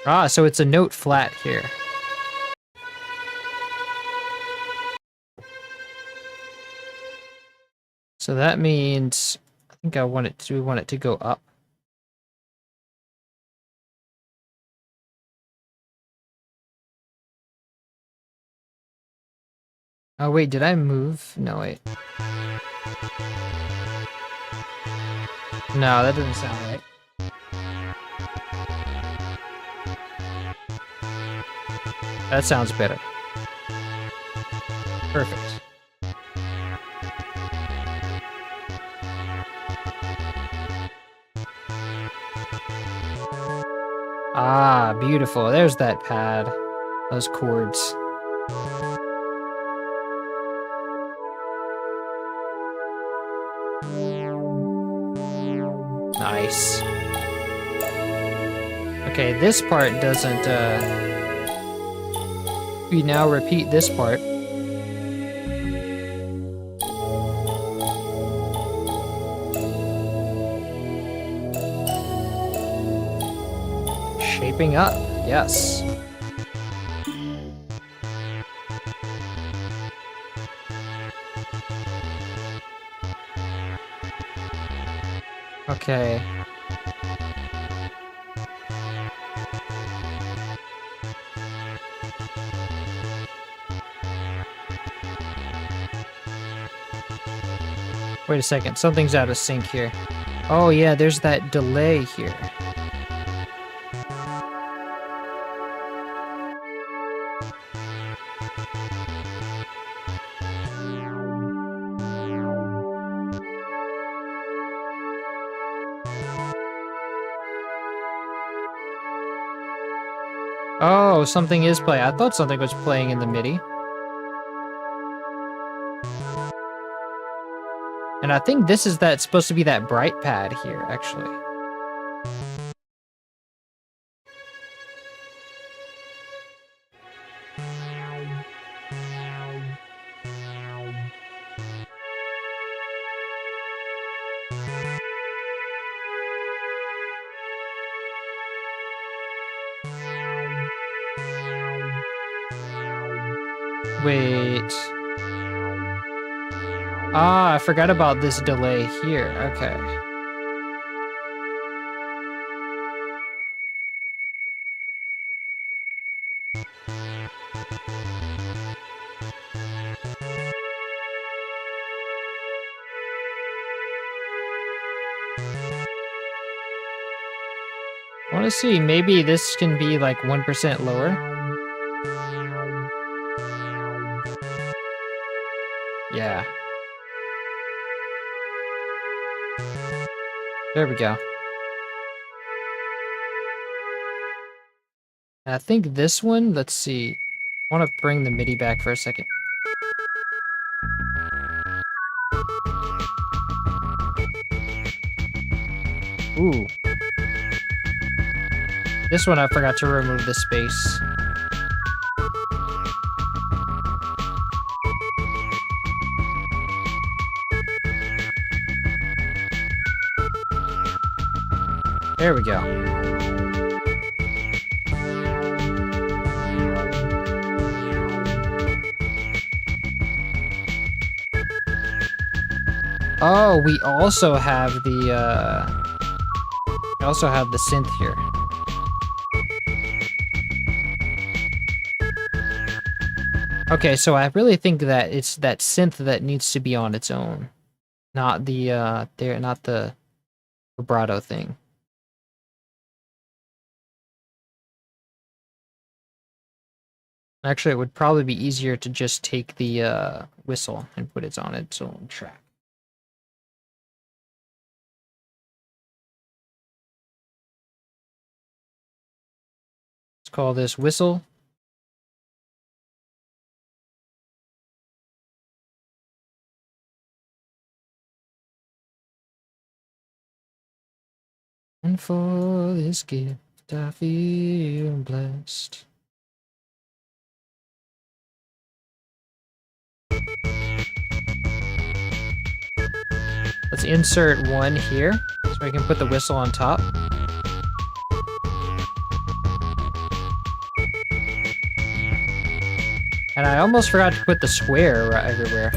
Ah, so it's a note flat here. So that means, I think I want it to, we want it to go up. Oh wait, did I move? No, wait. No, that doesn't sound right. That sounds better. Perfect. Ah, beautiful. There's that pad. Those chords. Nice. Okay, this part doesn't, we now repeat this part. Shaping up, yes. Okay. Wait a second, something's out of sync here. Oh yeah, there's that delay here. Oh, something is playing. I thought something was playing in the MIDI. And I think this is supposed to be that bright pad here, actually. Wait. Ah, I forgot about this delay here. Okay. I want to see, maybe this can be like 1% lower. Yeah. There we go. And I think this one, let's see. I want to bring the MIDI back for a second. Ooh. This one I forgot to remove the space. There we go. Oh, we also have the synth here. Okay, so I really think that it's that synth that needs to be on its own, not the vibrato thing. Actually, it would probably be easier to just take the whistle and put it on its own track. Let's call this whistle. And for this gift, I feel blessed. Let's insert one here, so I can put the whistle on top. And I almost forgot to put the square everywhere.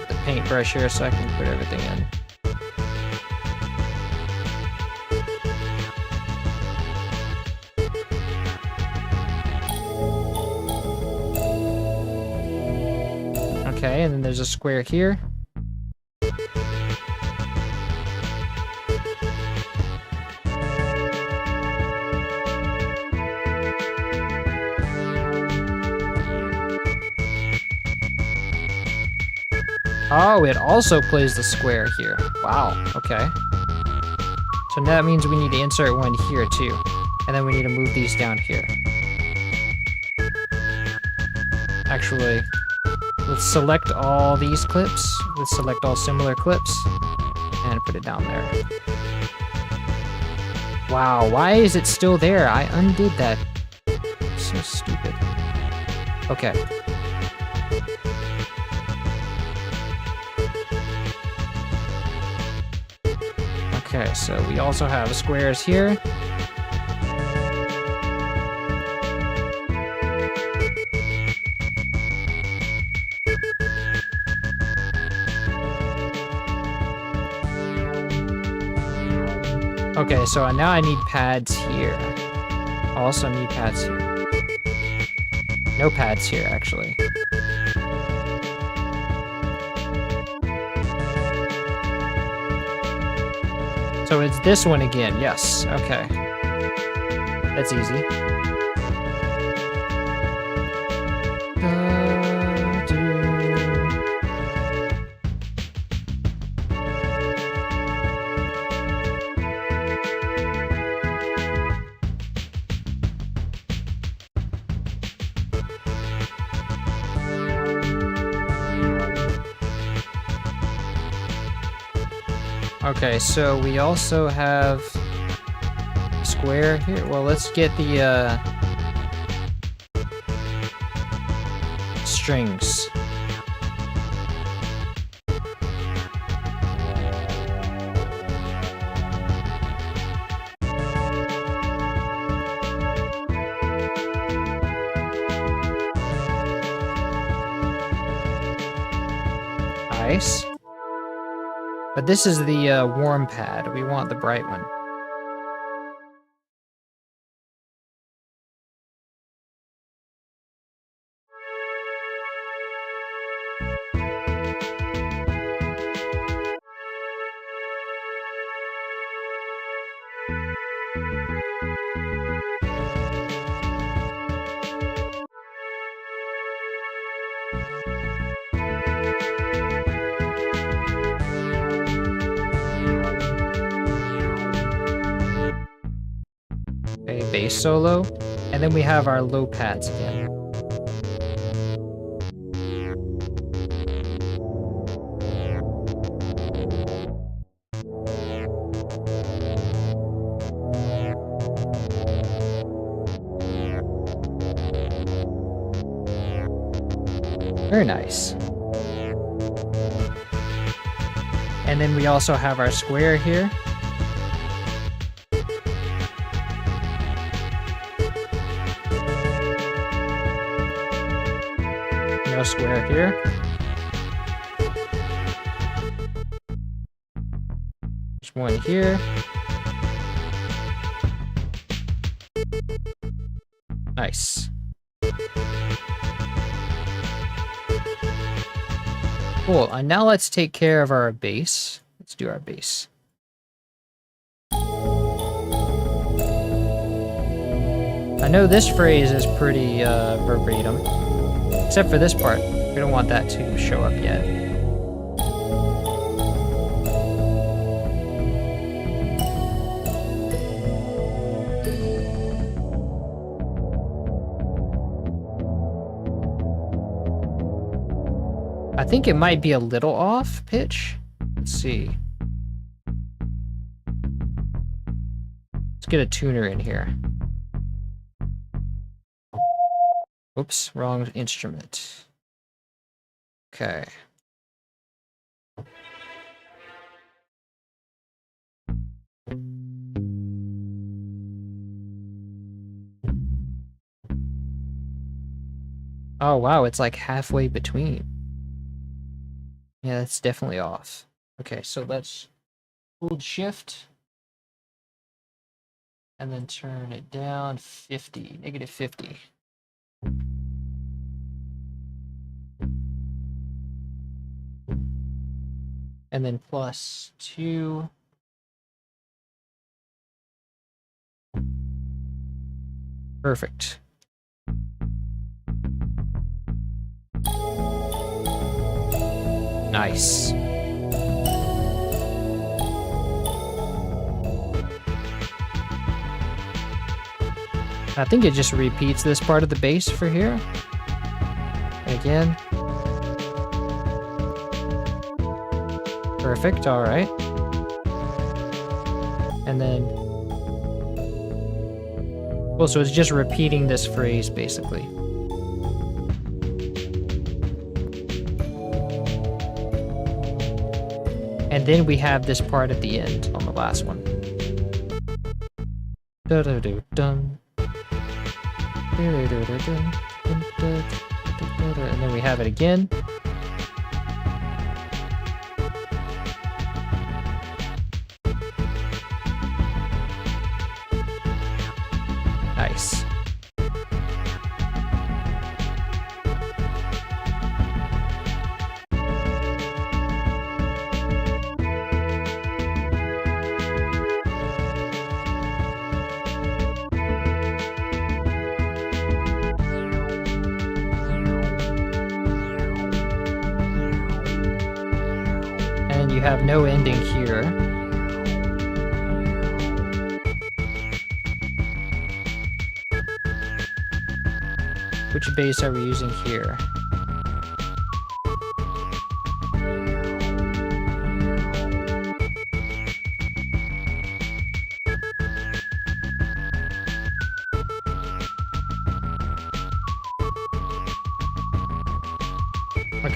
The paintbrush here so I can put everything in. Okay, and then there's a square here. Oh, it also plays the square here. Wow, okay. So that means we need to insert one here too. And then we need to move these down here. Actually, let's select all these clips. Let's select all similar clips and put it down there. Wow, why is it still there? I undid that. So stupid. Okay. Okay, so we also have squares here. Okay, so now I need pads here. I also need pads here. No pads here, actually. So it's this one again, yes, okay. That's easy. Okay, so we also have square here. Well, let's get the strings. Nice. But this is the warm pad. We want the bright one. Okay, bass solo. And then we have our low pads again. Very nice. And then we also have our square here. No square here. There's one here. Nice. Cool, and now let's take care of our bass. Let's do our bass. I know this phrase is pretty verbatim, except for this part. We don't want that to show up yet. I think it might be a little off pitch. Let's see. Let's get a tuner in here. Oops, wrong instrument. Okay. Oh wow, it's like halfway between. Yeah, that's definitely off. Okay, so let's hold shift and then turn it down 50, negative 50. And then +2. Perfect. Nice. I think it just repeats this part of the bass for here. Again. Perfect, all right. And then... well, so it's just repeating this phrase, basically. And then we have this part at the end on the last one. Da-da-do-dum. Da-da-do-do-dum. And then we have it again. Nice. And you have no ending here. Which bass are we using here?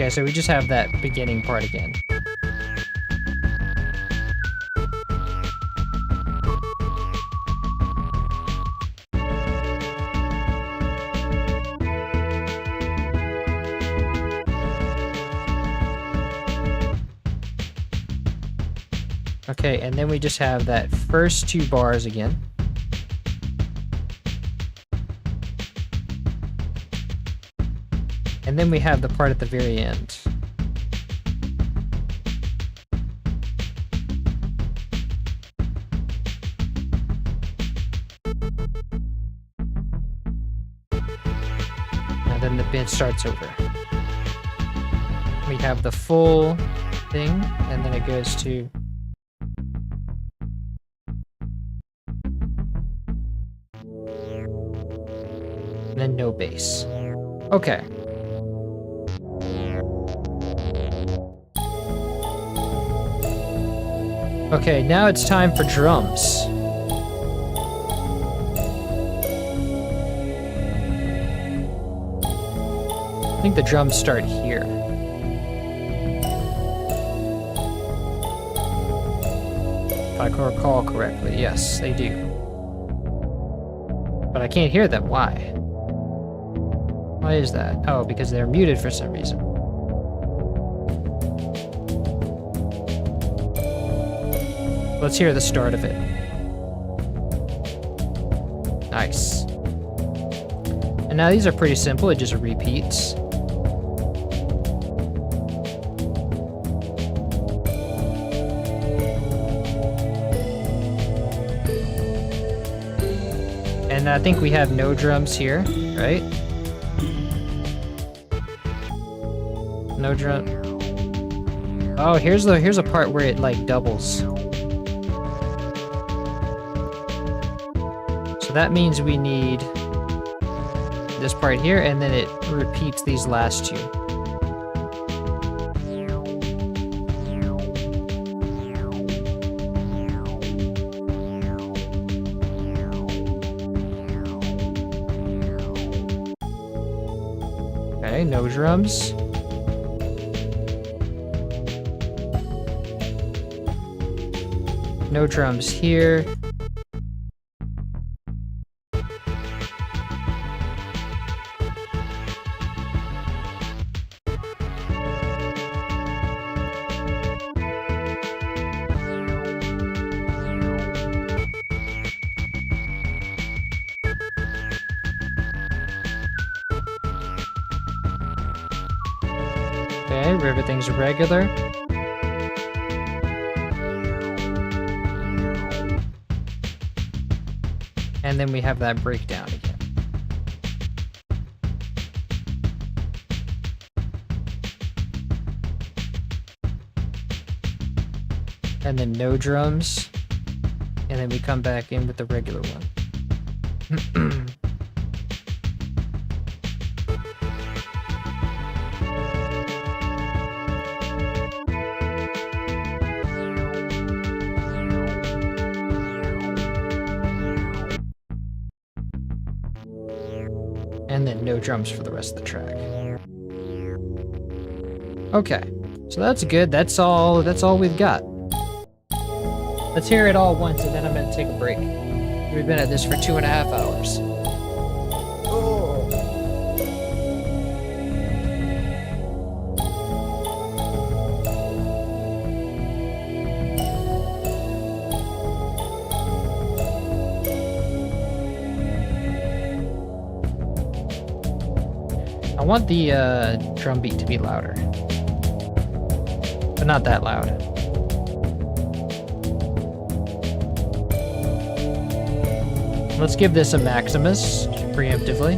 Okay, so we just have that beginning part again. Okay, and then we just have that first 2 bars again. And then we have the part at the very end. And then the bit starts over. We have the full thing, and then it goes to... and then no bass. Okay. Okay, now it's time for drums. I think the drums start here. If I recall correctly, yes, they do. But I can't hear them, why? Why is that? Oh, because they're muted for some reason. Let's hear the start of it. Nice. And now these are pretty simple, it just repeats. And I think we have no drums here, right? No drum. Oh, here's a part where it like doubles. So that means we need this part here, and then it repeats these last 2. Okay, no drums. No drums here. Okay, everything's regular. And then we have that breakdown again. And then no drums. And then we come back in with the regular one. And then no drums for the rest of the track. Okay, so that's good. That's all we've got. Let's hear it all once, and then I'm gonna take a break. We've been at this for 2.5 hours. I want the drum beat to be louder, but not that loud. Let's give this a Maximus preemptively.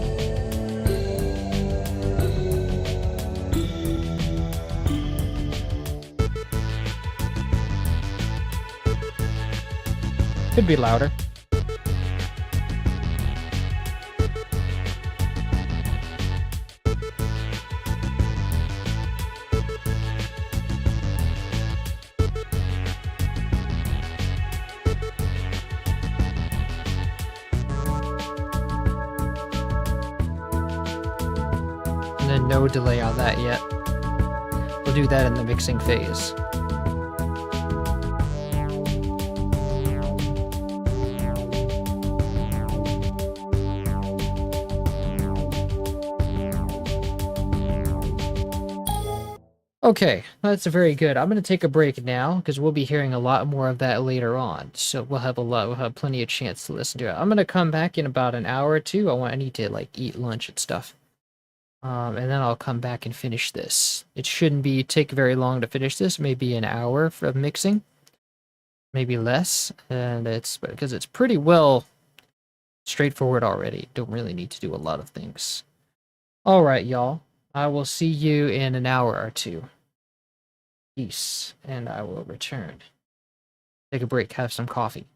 Could be louder. No delay on that yet. We'll do that in the mixing phase. Okay, that's very good. I'm going to take a break now because we'll be hearing a lot more of that later on. So we'll have plenty of chance to listen to it. I'm going to come back in about an hour or two. I need to like eat lunch and stuff. And then I'll come back and finish this. It shouldn't take very long to finish this, maybe an hour of mixing, maybe less. And it's because it's pretty well straightforward already. Don't really need to do a lot of things. All right, y'all. I will see you in an hour or two. Peace, and I will return. Take a break, have some coffee.